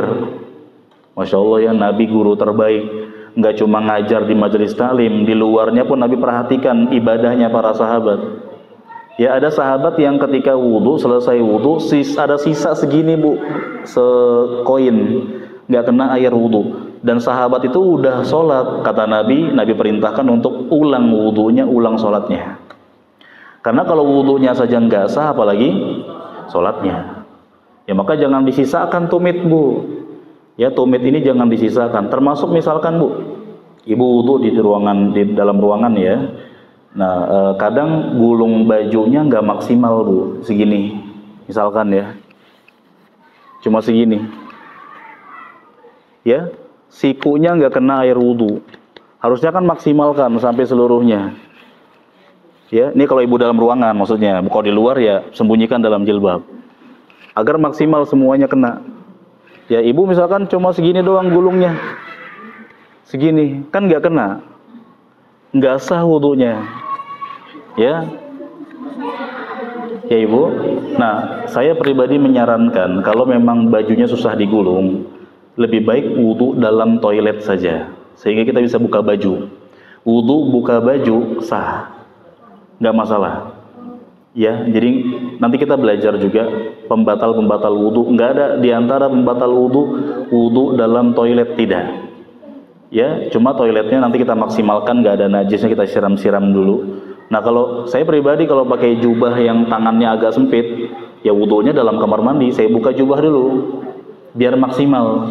S1: Masya Allah ya, Nabi guru terbaik. Nggak cuma ngajar di majelis taklim, di luarnya pun Nabi perhatikan ibadahnya para sahabat. Ya, ada sahabat yang ketika wudu, selesai wudu, ada sisa segini Bu, sekoin, nggak kena air wudu. Dan sahabat itu udah sholat, kata Nabi perintahkan untuk ulang wudunya, ulang sholatnya. Karena kalau wudunya saja nggak sah, apalagi sholatnya. Ya maka jangan disisakan tumit Bu. Ya, tumit ini jangan disisakan. Termasuk misalkan Bu, ibu wudu di dalam ruangan ya. Nah, kadang gulung bajunya nggak maksimal Bu, segini. Misalkan ya, cuma segini. Ya, sikunya nggak kena air wudu. Harusnya kan maksimalkan sampai seluruhnya. Ya, ini kalau ibu dalam ruangan maksudnya. Kalau di luar ya sembunyikan dalam jilbab. Agar maksimal semuanya kena. Ya, ibu misalkan cuma segini doang gulungnya. Segini, kan nggak kena. Nggak sah wudunya. Ya. Ya Ibu. Nah, saya pribadi menyarankan kalau memang bajunya susah digulung, lebih baik wudu dalam toilet saja. Sehingga kita bisa buka baju. Wudu buka baju sah. Nggak masalah. Ya, jadi nanti kita belajar juga pembatal wudu. Nggak ada di antara pembatal wudu dalam toilet, tidak. Ya, cuma toiletnya nanti kita maksimalkan, nggak ada najisnya, kita siram-siram dulu. Nah, kalau saya pribadi kalau pakai jubah yang tangannya agak sempit, ya wudunya dalam kamar mandi, saya buka jubah dulu biar maksimal.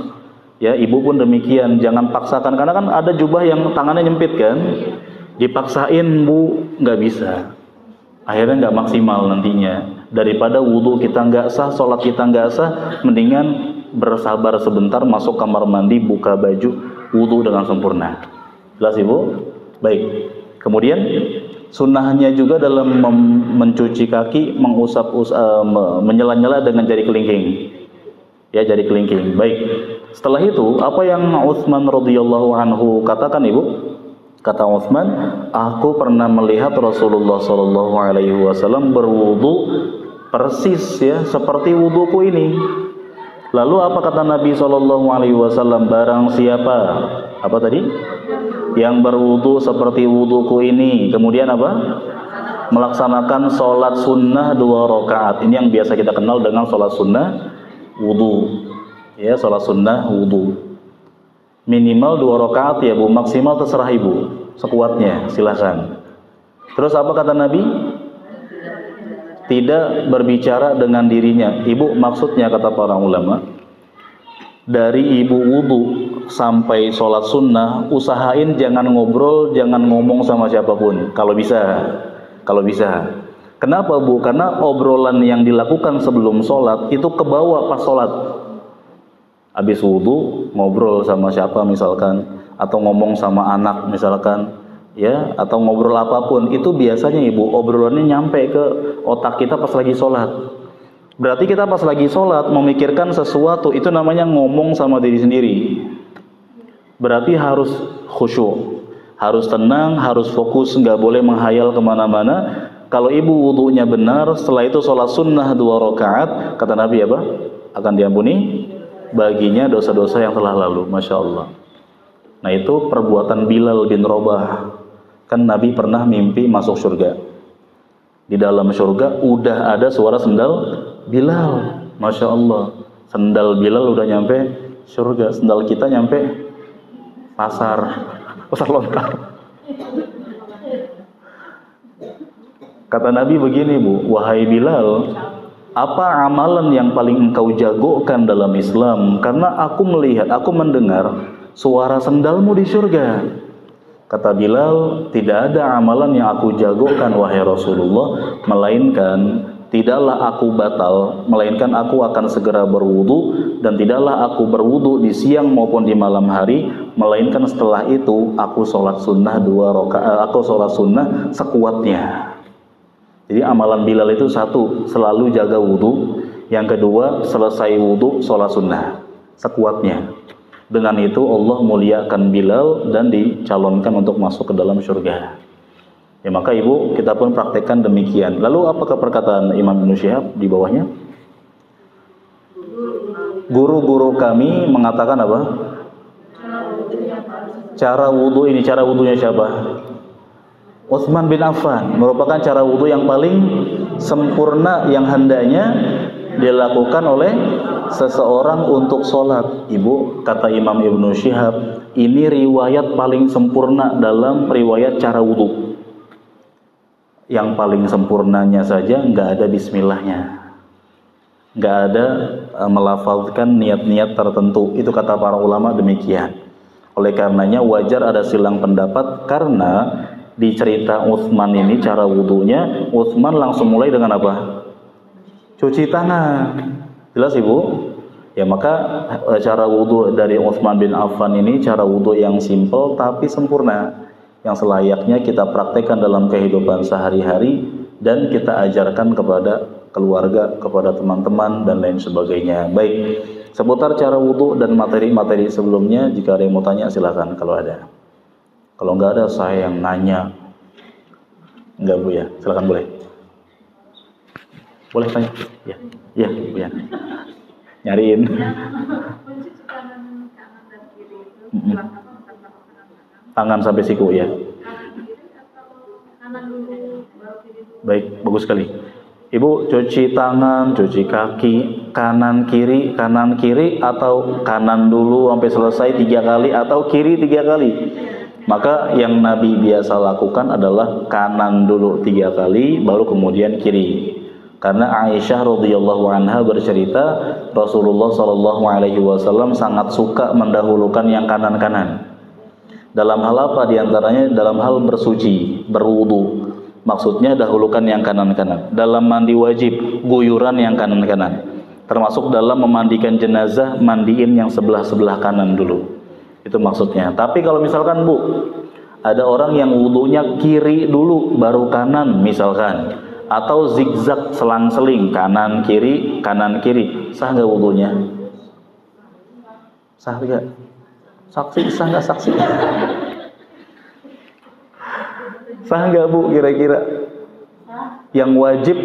S1: Ya, ibu pun demikian, jangan paksakan, karena kan ada jubah yang tangannya nyempit kan. Dipaksain Bu, nggak bisa, akhirnya nggak maksimal nantinya. Daripada wudu kita nggak sah, sholat kita nggak sah, mendingan bersabar sebentar, masuk kamar mandi, buka baju, wudu dengan sempurna. Jelas Ibu? Baik. Kemudian sunnahnya juga dalam mencuci kaki, menyela-nyela dengan jari kelingking. Ya, jari kelingking. Baik. Setelah itu, apa yang Utsman radhiyallahu anhu katakan Ibu? Kata Utsman, aku pernah melihat Rasulullah Shallallahu Alaihi Wasallam berwudu persis ya seperti wuduku ini. Lalu apa kata Nabi Shallallahu Alaihi Wasallam? Barang siapa, apa tadi? Yang berwudu seperti wuduku ini, kemudian apa? Melaksanakan sholat sunnah 2 rakaat. Ini yang biasa kita kenal dengan sholat sunnah wudu. Ya, sholat sunnah wudu. Minimal 2 rakaat ya Bu, maksimal terserah Ibu, sekuatnya silahkan. Terus apa kata Nabi? Tidak berbicara dengan dirinya. Ibu maksudnya kata para ulama, dari ibu wudu sampai sholat sunnah, usahain jangan ngobrol, jangan ngomong sama siapapun kalau bisa. Kenapa Bu? Karena obrolan yang dilakukan sebelum sholat itu kebawa pas sholat. Habis wudu ngobrol sama siapa misalkan, atau ngomong sama anak misalkan, ya, atau ngobrol apapun, itu biasanya Ibu obrolannya nyampe ke otak kita pas lagi sholat. Berarti kita pas lagi sholat memikirkan sesuatu, itu namanya ngomong sama diri sendiri. Berarti harus khusyuk, harus tenang, harus fokus, nggak boleh menghayal kemana-mana. Kalau Ibu wudunya benar, setelah itu sholat sunnah 2 rakaat, kata Nabi apa? Akan diampuni baginya dosa-dosa yang telah lalu. Masya Allah. Nah, itu perbuatan Bilal bin Rabah. Kan Nabi pernah mimpi masuk surga. Di dalam surga udah ada suara sendal Bilal. Masya Allah. Sendal Bilal udah nyampe surga. Sendal kita nyampe pasar lontar. Kata Nabi begini Bu, wahai Bilal, apa amalan yang paling engkau jagokan dalam Islam? Karena aku melihat, aku mendengar suara sendalmu di surga. Kata Bilal, tidak ada amalan yang aku jagokan wahai Rasulullah, melainkan tidaklah aku batal, melainkan aku akan segera berwudu, dan tidaklah aku berwudu di siang maupun di malam hari, melainkan setelah itu aku sholat sunnah 2 rakaat, aku sholat sunnah sekuatnya. Jadi amalan Bilal itu satu, selalu jaga wudu. Yang kedua, selesai wudu, sholat sunnah sekuatnya. Dengan itu Allah muliakan Bilal dan dicalonkan untuk masuk ke dalam surga. Ya, maka ibu, kita pun praktekkan demikian. Lalu apakah perkataan Imam Ibnu Syihab di bawahnya? Guru-guru kami mengatakan apa? Cara wudu ini, cara wudunya siapa? Utsman bin Affan, merupakan cara wudhu yang paling sempurna yang hendaknya dilakukan oleh seseorang untuk sholat. Ibu, kata Imam Ibnu Syihab, ini riwayat paling sempurna dalam riwayat cara wudhu. Yang paling sempurnanya saja nggak ada bismillahnya, nggak ada melafalkan niat-niat tertentu. Itu kata para ulama demikian. Oleh karenanya wajar ada silang pendapat, karena di cerita Utsman ini cara wudhunya, Utsman langsung mulai dengan apa? Cuci tangan. Jelas ibu? Ya, maka cara wudhu dari Utsman bin Affan ini cara wudhu yang simpel tapi sempurna, yang selayaknya kita praktekkan dalam kehidupan sehari-hari dan kita ajarkan kepada keluarga, kepada teman-teman dan lain sebagainya. Baik, seputar cara wudhu dan materi-materi sebelumnya, jika ada yang mau tanya silakan kalau ada. Kalau nggak ada, saya yang nanya. Enggak Bu ya, silakan boleh. Boleh tanya? Ya, ya Bu ya. Nyariin. Tangan sampai siku ya. Baik, bagus sekali. Ibu cuci tangan, cuci kaki, kanan kiri atau kanan dulu sampai selesai 3 kali atau kiri 3 kali. Maka yang Nabi biasa lakukan adalah kanan dulu 3 kali, baru kemudian kiri. Karena Aisyah radhiyallahu anha bercerita, Rasulullah Shallallahu Alaihi Wasallam sangat suka mendahulukan yang kanan-kanan. Dalam hal apa? Diantaranya dalam hal bersuci, berwudu. Maksudnya dahulukan yang kanan-kanan. Dalam mandi wajib, guyuran yang kanan-kanan. Termasuk dalam memandikan jenazah, mandiin yang sebelah-sebelah kanan dulu. Itu maksudnya. Tapi kalau misalkan Bu, ada orang yang wudunya kiri dulu baru kanan misalkan, atau zigzag selang-seling kanan kiri, sah nggak wudunya? Sah nggak? Saksi, sah nggak saksi? Sah nggak Bu kira-kira? Yang wajib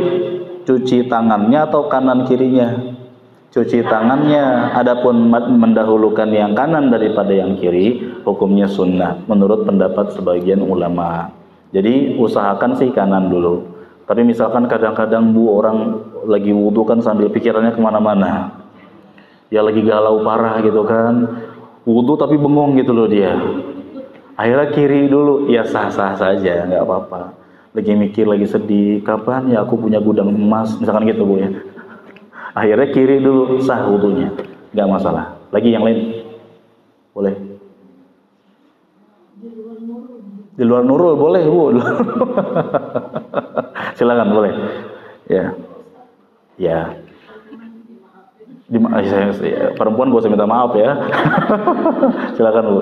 S1: cuci tangannya atau kanan kirinya? Cuci tangannya. Adapun mendahulukan yang kanan daripada yang kiri, hukumnya sunnah menurut pendapat sebagian ulama. Jadi usahakan sih kanan dulu. Tapi misalkan kadang-kadang Bu, orang lagi wudhu kan sambil pikirannya kemana-mana, ya lagi galau parah gitu kan, wudhu tapi bengong gitu loh dia, akhirnya kiri dulu, ya sah-sah saja, nggak apa-apa. Lagi mikir, lagi sedih, kapan ya aku punya gudang emas misalkan gitu Bu ya, akhirnya kiri dulu, sah wudunya, nggak masalah. Lagi yang lain boleh? Di luar nurul boleh Bu. Silakan boleh. Ya, ya. Perempuan gak usah minta maaf ya. Silakan Bu.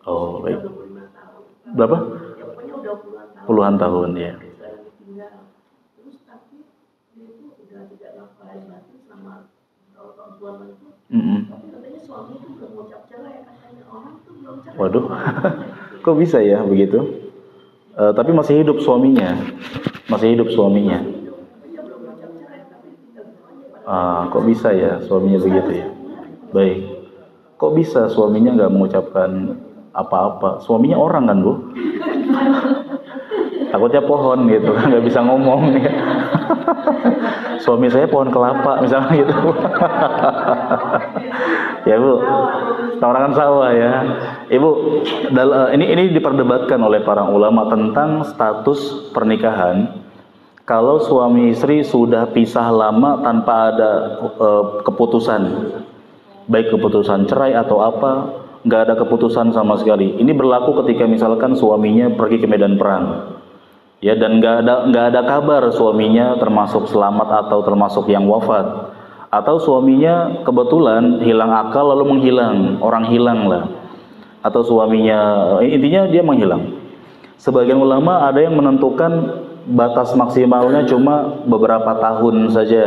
S1: Oh baik. Berapa? Puluhan tahun ya. Waduh, kok bisa ya begitu? Tapi masih hidup suaminya, kok bisa ya suaminya begitu ya? Baik, kok bisa suaminya nggak mengucapkan apa-apa? Suaminya orang kan Bu? Takutnya pohon gitu, nggak bisa ngomong ya. Suami saya pohon kelapa misalnya gitu. Ya Bu, tawaran sawah ya. Ibu, ini diperdebatkan oleh para ulama tentang status pernikahan Kalau suami istri sudah pisah lama tanpa ada keputusan, baik keputusan cerai atau apa, nggak ada keputusan sama sekali. Ini berlaku ketika misalkan suaminya pergi ke medan perang, ya, dan nggak ada kabar suaminya termasuk selamat atau termasuk yang wafat, atau suaminya kebetulan hilang akal lalu menghilang, orang hilang lah, atau suaminya intinya dia menghilang. Sebagian ulama ada yang menentukan batas maksimalnya cuma beberapa tahun saja.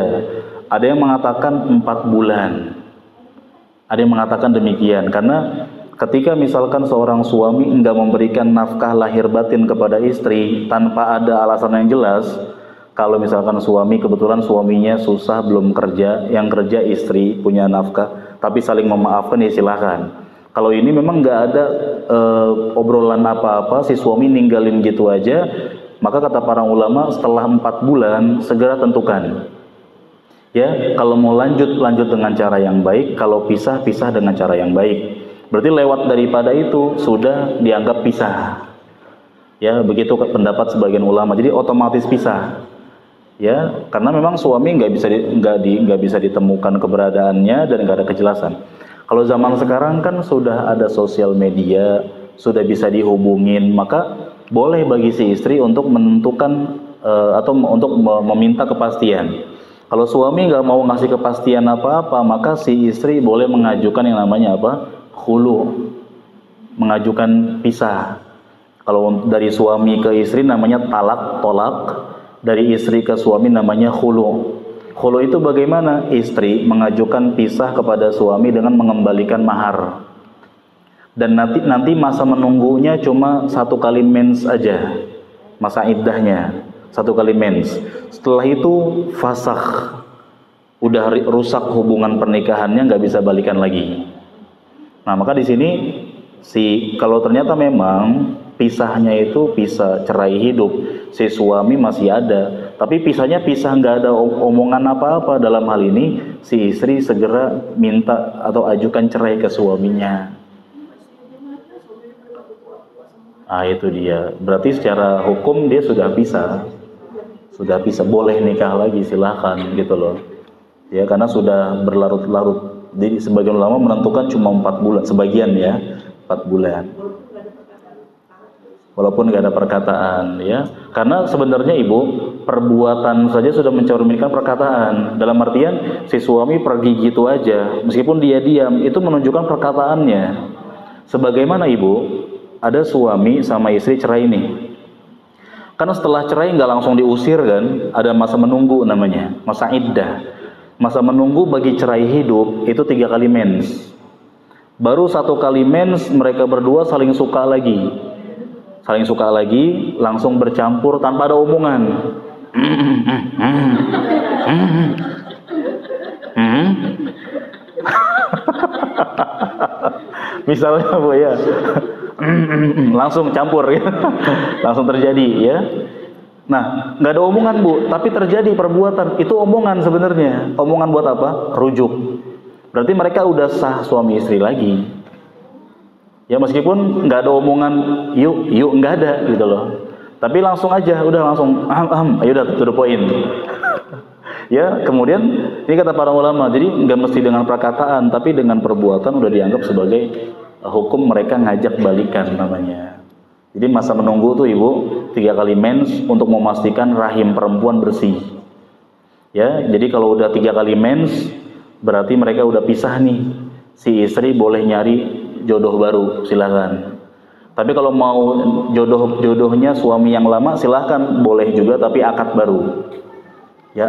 S1: Ada yang mengatakan 4 bulan. Ada yang mengatakan demikian karena ketika misalkan seorang suami enggak memberikan nafkah lahir batin kepada istri tanpa ada alasan yang jelas, kalau misalkan suami kebetulan suaminya susah belum kerja, yang kerja istri punya nafkah, tapi saling memaafkan ya silakan. Kalau ini memang nggak ada obrolan apa-apa, si suami ninggalin gitu aja, maka kata para ulama setelah 4 bulan segera tentukan. Ya, kalau mau lanjut dengan cara yang baik, kalau pisah dengan cara yang baik. Berarti lewat daripada itu sudah dianggap pisah. Ya, begitu pendapat sebagian ulama. Jadi otomatis pisah. Ya, karena memang suami nggak bisa ditemukan keberadaannya dan nggak ada kejelasan. Kalau zaman sekarang kan sudah ada sosial media, sudah bisa dihubungin, maka boleh bagi si istri untuk menentukan atau untuk meminta kepastian. Kalau suami nggak mau ngasih kepastian apa-apa, maka si istri boleh mengajukan yang namanya apa? Khulu, mengajukan pisah. Kalau dari suami ke istri namanya tolak. Dari istri ke suami namanya khulu. Khulu itu bagaimana? Istri mengajukan pisah kepada suami dengan mengembalikan mahar. Dan nanti masa menunggunya cuma 1 kali mens aja, masa iddahnya 1 kali mens. Setelah itu fasakh, udah rusak hubungan pernikahannya, nggak bisa balikan lagi. Nah maka di sini kalau ternyata memang pisahnya itu pisah cerai hidup, si suami masih ada, tapi pisahnya nggak ada omongan apa-apa, dalam hal ini si istri segera minta atau ajukan cerai ke suaminya. Ah itu dia, berarti secara hukum dia sudah bisa boleh nikah lagi, silahkan gitu loh. Ya karena sudah berlarut-larut. Jadi sebagian ulama menentukan cuma 4 bulan, sebagian ya 4 bulan. Walaupun nggak ada perkataan, ya. Karena sebenarnya ibu, perbuatan saja sudah mencerminkan perkataan. Dalam artian si suami pergi gitu aja, meskipun dia diam, itu menunjukkan perkataannya. Sebagaimana ibu, ada suami sama istri cerai nih. Karena setelah cerai nggak langsung diusir kan, ada masa menunggu namanya, masa iddah. Masa menunggu bagi cerai hidup itu 3 kali mens. Baru 1 kali mens mereka berdua saling suka lagi, langsung bercampur tanpa ada omongan. Misalnya bu ya, langsung campur ya, langsung terjadi ya. Nah, nggak ada omongan bu, tapi terjadi perbuatan. Itu omongan sebenarnya. Omongan buat apa? Rujuk. Berarti mereka udah sah suami istri lagi. Ya meskipun nggak ada omongan yuk nggak ada gitu loh. Tapi langsung aja, udah langsung ayo udah to the point. Ya kemudian ini kata para ulama, jadi nggak mesti dengan perkataan, tapi dengan perbuatan udah dianggap sebagai hukum mereka ngajak balikan namanya. Jadi masa menunggu tuh ibu 3 kali mens untuk memastikan rahim perempuan bersih. Ya, jadi kalau udah 3 kali mens berarti mereka udah pisah nih. Si istri boleh nyari jodoh baru, silakan. Tapi kalau mau jodohnya suami yang lama silahkan, boleh juga, tapi akad baru. Ya,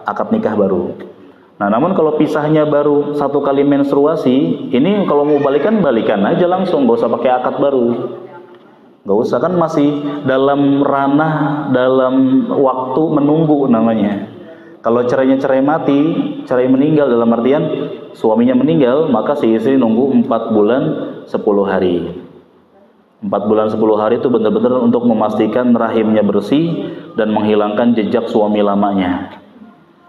S1: akad nikah baru. Nah, namun kalau pisahnya baru 1 kali menstruasi, ini kalau mau balikan aja langsung, gak usah pakai akad baru. Gak usah, kan masih dalam ranah, dalam waktu menunggu namanya. Kalau cerainya cerai mati, cerai meninggal dalam artian suaminya meninggal, maka si istri nunggu 4 bulan 10 hari. 4 bulan 10 hari itu benar-benar untuk memastikan rahimnya bersih dan menghilangkan jejak suami lamanya.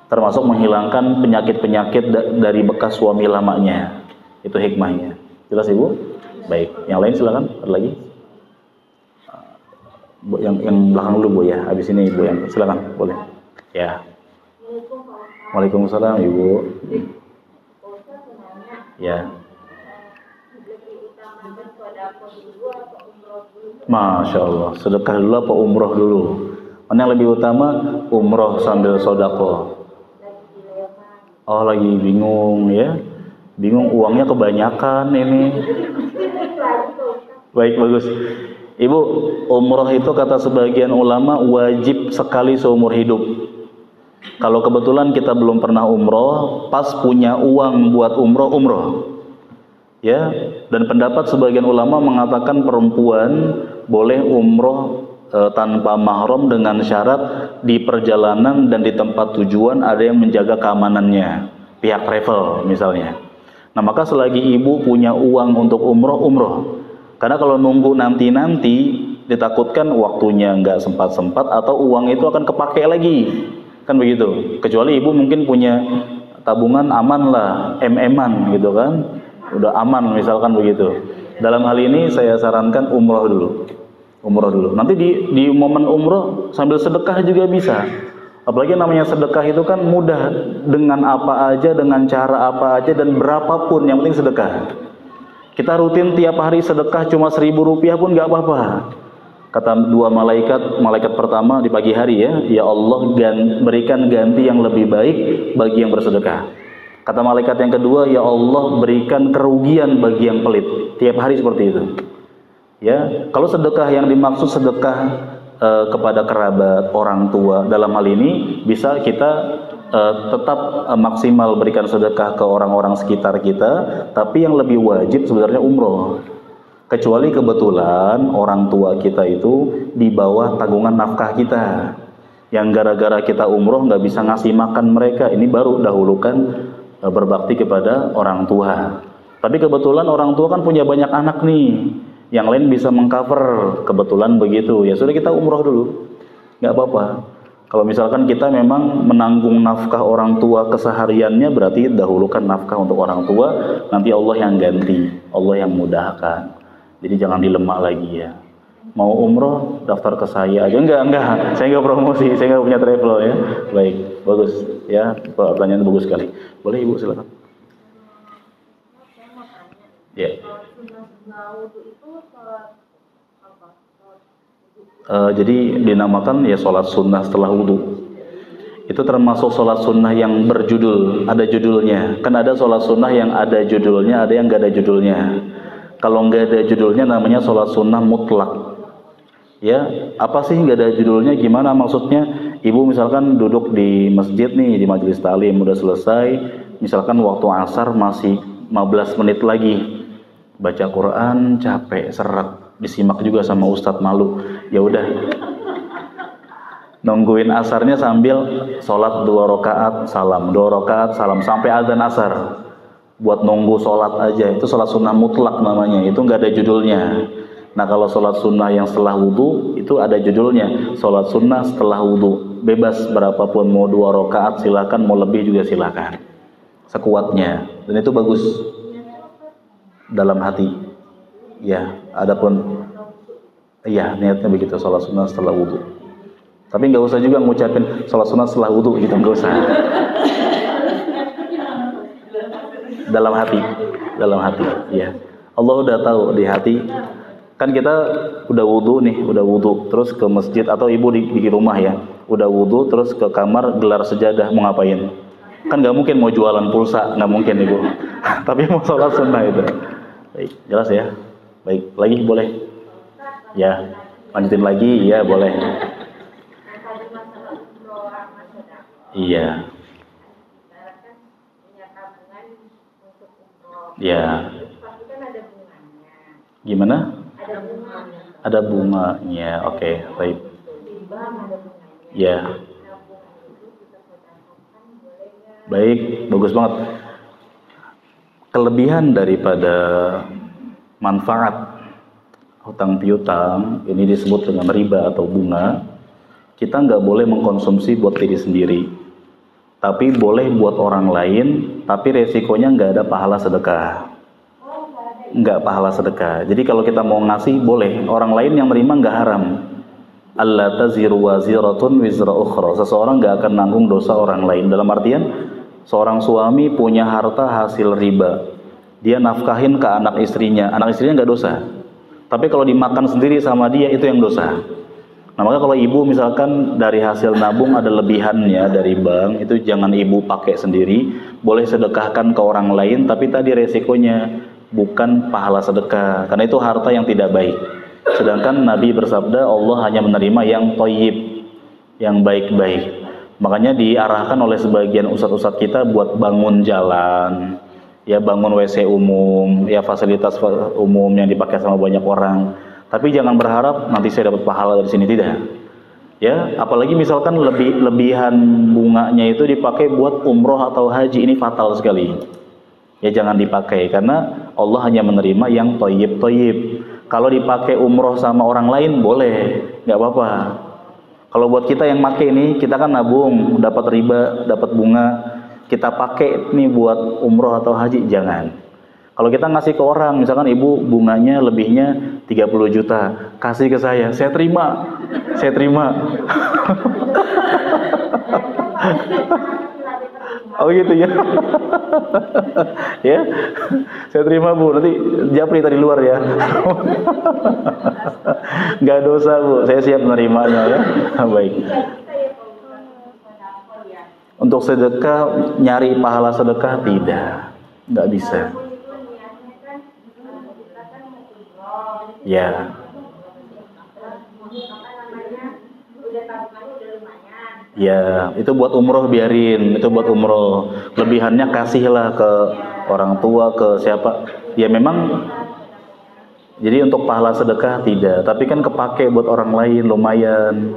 S1: Termasuk menghilangkan penyakit-penyakit dari bekas suami lamanya. Itu hikmahnya. Jelas ibu? Baik, yang lain silakan, ada lagi? Bu, yang belakang dulu Bu ya. Habis ini Ibu yang silakan, boleh. Ya. Waalaikumsalam Ibu. Ya. Masya Allah, sedekah dulu apa umroh dulu? Mana yang lebih utama? Umroh sambil sodako. Oh lagi bingung ya? Bingung uangnya kebanyakan ini. Baik, bagus. Ibu, umroh itu kata sebagian ulama wajib sekali seumur hidup. Kalau kebetulan kita belum pernah umroh, pas punya uang buat umroh. Ya, dan pendapat sebagian ulama mengatakan perempuan boleh umroh tanpa mahram dengan syarat di perjalanan dan di tempat tujuan ada yang menjaga keamanannya, pihak travel misalnya. Nah, maka selagi ibu punya uang untuk umroh. Karena kalau nunggu nanti ditakutkan waktunya nggak sempat atau uang itu akan kepake lagi, kan begitu. Kecuali ibu mungkin punya tabungan aman lah, MM-an gitu kan. Udah aman misalkan begitu. Dalam hal ini saya sarankan umroh dulu. Nanti di momen umroh sambil sedekah juga bisa. Apalagi namanya sedekah itu kan mudah, dengan apa aja, dengan cara apa aja dan berapapun, yang penting sedekah. Kita rutin tiap hari sedekah cuma 1.000 rupiah pun nggak apa-apa. Kata dua malaikat pertama di pagi hari ya Allah berikan ganti yang lebih baik bagi yang bersedekah. Kata malaikat yang kedua, ya Allah berikan kerugian bagi yang pelit. Tiap hari seperti itu. Ya, kalau sedekah yang dimaksud sedekah kepada kerabat, orang tua, dalam hal ini bisa kita tetap maksimal berikan sedekah ke orang-orang sekitar kita, tapi yang lebih wajib sebenarnya umroh. Kecuali kebetulan orang tua kita itu di bawah tanggungan nafkah kita, yang gara-gara kita umroh nggak bisa ngasih makan mereka, ini baru dahulukan berbakti kepada orang tua. Tapi kebetulan orang tua kan punya banyak anak nih, yang lain bisa mengcover, kebetulan begitu, ya sudah kita umroh dulu, nggak apa-apa. Kalau misalkan kita memang menanggung nafkah orang tua kesehariannya, berarti dahulukan nafkah untuk orang tua, nanti Allah yang ganti, Allah yang mudahkan. Jadi jangan dilemak lagi ya. Mau umroh daftar ke saya aja. Enggak, saya enggak promosi, saya enggak punya travel ya. Baik, bagus ya, pertanyaan bagus sekali. Boleh Ibu silakan. Ya. Jadi dinamakan ya sholat sunnah setelah wudhu. Itu termasuk sholat sunnah yang berjudul, ada judulnya. Kan ada sholat sunnah yang ada judulnya, ada yang nggak ada judulnya. Kalau nggak ada judulnya namanya sholat sunnah mutlak. Ya, apa sih nggak ada judulnya? Gimana maksudnya? Ibu misalkan duduk di masjid nih, di majelis ta'lim udah selesai, misalkan waktu asar masih 15 menit lagi, baca Quran capek, seret, disimak juga sama ustadz, malu. Ya udah, nungguin asarnya sambil sholat 2 rakaat salam, 2 rakaat salam sampai adzan asar. Buat nunggu sholat aja, itu sholat sunnah mutlak namanya, itu nggak ada judulnya. Nah kalau sholat sunnah yang setelah wudhu itu ada judulnya, sholat sunnah setelah wudhu, bebas berapapun, mau 2 rakaat silakan, mau lebih juga silakan, sekuatnya, dan itu bagus dalam hati. Ya, adapun iya niatnya begitu, sholat sunnah setelah wudhu. Tapi nggak usah juga ngucapin sholat sunnah setelah wudhu gitu, nggak usah. Dalam hati, ya. Allah udah tahu di hati. Kan kita udah wudhu terus ke masjid, atau ibu di rumah ya, udah wudhu terus ke kamar gelar sejadah, mau ngapain? Kan nggak mungkin mau jualan pulsa, nggak mungkin ibu. Tapi mau sholat sunnah itu. Baik, jelas ya. Baik, lagi boleh? Ya, lanjutin lagi, ya boleh. Iya. Ya. Gimana? Ada bunganya, oke, baik. Ya. Baik, bagus banget. Kelebihan daripada manfaat hutang piutang ini disebut dengan riba atau bunga. Kita nggak boleh mengkonsumsi buat diri sendiri, tapi boleh buat orang lain, tapi resikonya nggak ada pahala sedekah. Nggak pahala sedekah. Jadi kalau kita mau ngasih boleh, orang lain yang menerima nggak haram. alla taziru waziratun wizra ukhra. Seseorang nggak akan nanggung dosa orang lain. Dalam artian seorang suami punya harta hasil riba, dia nafkahin ke anak istrinya nggak dosa. Tapi kalau dimakan sendiri sama dia itu yang dosa. Nah, maka kalau ibu misalkan dari hasil nabung ada lebihannya dari bank, itu jangan ibu pakai sendiri, boleh sedekahkan ke orang lain, tapi tadi resikonya bukan pahala sedekah, karena itu harta yang tidak baik. Sedangkan Nabi bersabda Allah hanya menerima yang thayyib, yang baik-baik. Makanya diarahkan oleh sebagian ustadz-ustadz kita buat bangun jalan, ya bangun WC umum, ya fasilitas umum yang dipakai sama banyak orang. Tapi jangan berharap nanti saya dapat pahala dari sini, tidak. Ya, apalagi misalkan lebihan bunganya itu dipakai buat umroh atau haji, ini fatal sekali. Ya jangan dipakai, karena Allah hanya menerima yang thayyib. Kalau dipakai umroh sama orang lain boleh, nggak apa-apa. Kalau buat kita yang pakai ini, kita kan nabung, dapat riba, dapat bunga, kita pakai nih buat umroh atau haji, jangan. Kalau kita ngasih ke orang, misalkan ibu bunganya lebihnya 30 juta, kasih ke saya terima. Oh gitu ya. Ya, saya terima Bu, nanti japri tadi luar ya. Nggak dosa Bu, saya siap menerimanya ya. Baik. Untuk sedekah, nyari pahala sedekah nggak bisa. Ya. Ya, itu buat umroh biarin, itu buat umroh. Lebihannya kasihlah ke orang tua, ke siapa. Ya memang, jadi untuk pahala sedekah tidak, tapi kan kepake buat orang lain lumayan.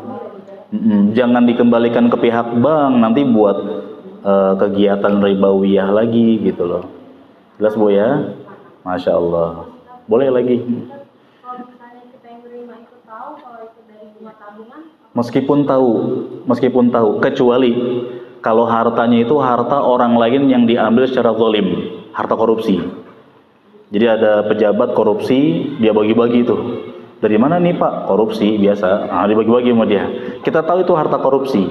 S1: Jangan dikembalikan ke pihak bank, nanti buat kegiatan ribawiyah lagi gitu loh. Jelas Bu ya? Masya Allah. Boleh lagi. Meskipun tahu, kecuali kalau hartanya itu harta orang lain yang diambil secara zalim, harta korupsi. Jadi ada pejabat korupsi, dia bagi-bagi itu. Dari mana nih Pak? Korupsi biasa. Nah, dibagi-bagi sama dia. Kita tahu itu harta korupsi,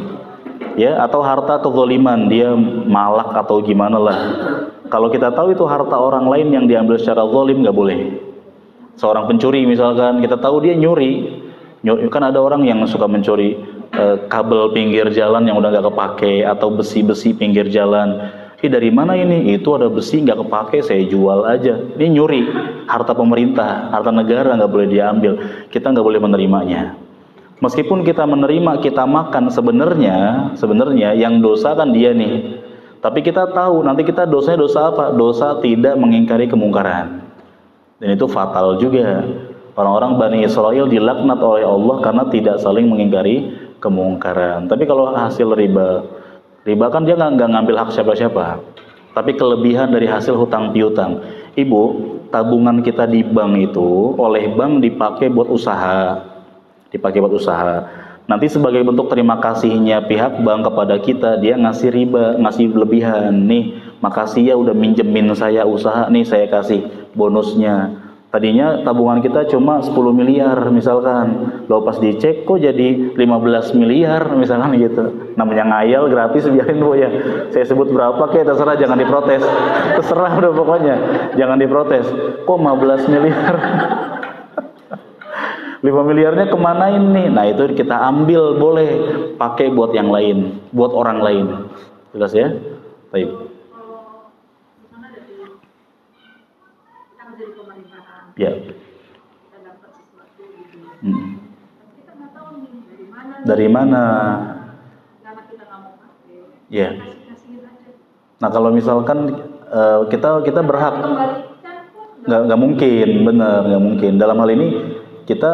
S1: ya, atau harta kezaliman, dia malak atau gimana lah. Kalau kita tahu itu harta orang lain yang diambil secara zalim, nggak boleh. Seorang pencuri misalkan, kita tahu dia nyuri. Kan ada orang yang suka mencuri kabel pinggir jalan yang udah nggak kepake, atau besi-besi pinggir jalan. Dari mana ini? Itu ada besi nggak kepake, saya jual aja. Ini nyuri harta pemerintah, harta negara, nggak boleh diambil. Kita nggak boleh menerimanya. Meskipun kita menerima, kita makan, sebenarnya yang dosa kan dia nih. Tapi kita tahu nanti kita dosanya dosa apa? Dosa tidak mengingkari kemungkaran. Dan itu fatal juga. Orang-orang Bani Israel dilaknat oleh Allah karena tidak saling mengingkari kemungkaran. Tapi kalau hasil riba kan dia nggak ngambil hak siapa-siapa. Tapi kelebihan dari hasil hutang piutang. Ibu, tabungan kita di bank itu oleh bank dipakai buat usaha. Nanti sebagai bentuk terima kasihnya pihak bank kepada kita, dia ngasih riba, ngasih lebihan. Nih, makasih ya udah minjemin saya usaha, nih saya kasih bonusnya. Tadinya tabungan kita cuma 10 miliar misalkan, lalu pas dicek kok jadi 15 miliar misalkan gitu. Namanya ngayal gratis, biarin Bu ya. Saya sebut berapa kayak terserah, jangan diprotes. Terserah udah pokoknya, jangan diprotes. Kok 15 miliar? 5 miliarnya kemana ini? Nah itu kita ambil, boleh pakai buat yang lain, buat orang lain. Jelas ya? Baik. Ya. Dari mana? Ya. Nah kalau misalkan kita berhak, nggak mungkin, benar nggak mungkin. Dalam hal ini kita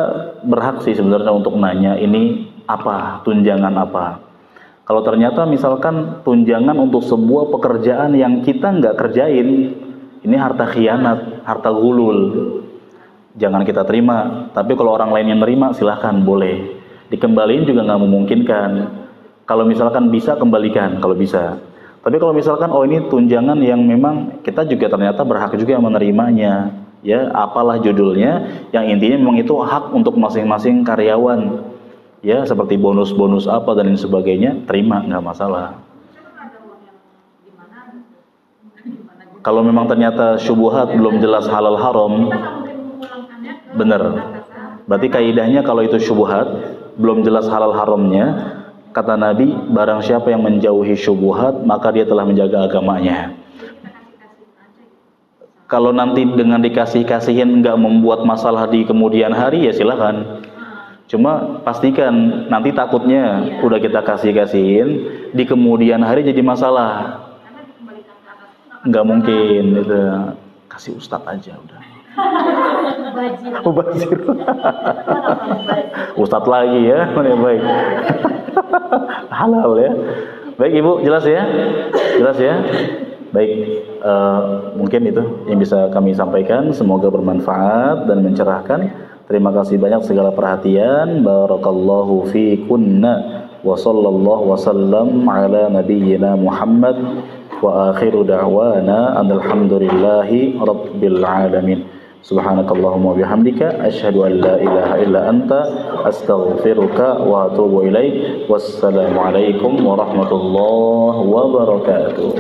S1: berhak sih sebenarnya untuk nanya ini apa, tunjangan apa. Kalau ternyata misalkan tunjangan untuk sebuah pekerjaan yang kita nggak kerjain, ini harta khianat, harta gulul, jangan kita terima. Tapi kalau orang lain yang terima, silahkan, boleh. Dikembaliin juga nggak memungkinkan. Kalau misalkan bisa, kembalikan kalau bisa. Tapi kalau misalkan ini tunjangan yang memang kita juga ternyata berhak juga menerimanya, ya apalah judulnya, yang intinya memang itu hak untuk masing-masing karyawan. ya seperti bonus-bonus apa dan lain sebagainya, terima, nggak masalah. Kalau memang ternyata syubhat belum jelas halal haram, benar. Berarti kaidahnya kalau itu syubhat belum jelas halal haramnya, kata Nabi, barang siapa yang menjauhi syubhat maka dia telah menjaga agamanya. Kalau nanti dengan dikasih-kasihin nggak membuat masalah di kemudian hari, ya silakan. Cuma pastikan nanti takutnya udah kita kasih-kasihin di kemudian hari jadi masalah. Nggak mungkin, itu kasih ustadz aja udah. Mubazir. Ustadz lagi ya, baik. Halal ya. Baik Ibu, jelas ya? Jelas ya? Baik, mungkin itu yang bisa kami sampaikan. Semoga bermanfaat dan mencerahkan. Terima kasih banyak segala perhatian. Barakallahu fiikunna wa sallallahu wasallam ala nabiyyina Muhammad wa akhiru da'wana alhamdulillahi rabbil alamin. Subhanakallahumma bihamdika asyhadu an la ilaha illa anta astaghfiruka wa atubu ilaik. Wassalamu alaikum warahmatullahi wabarakatuh.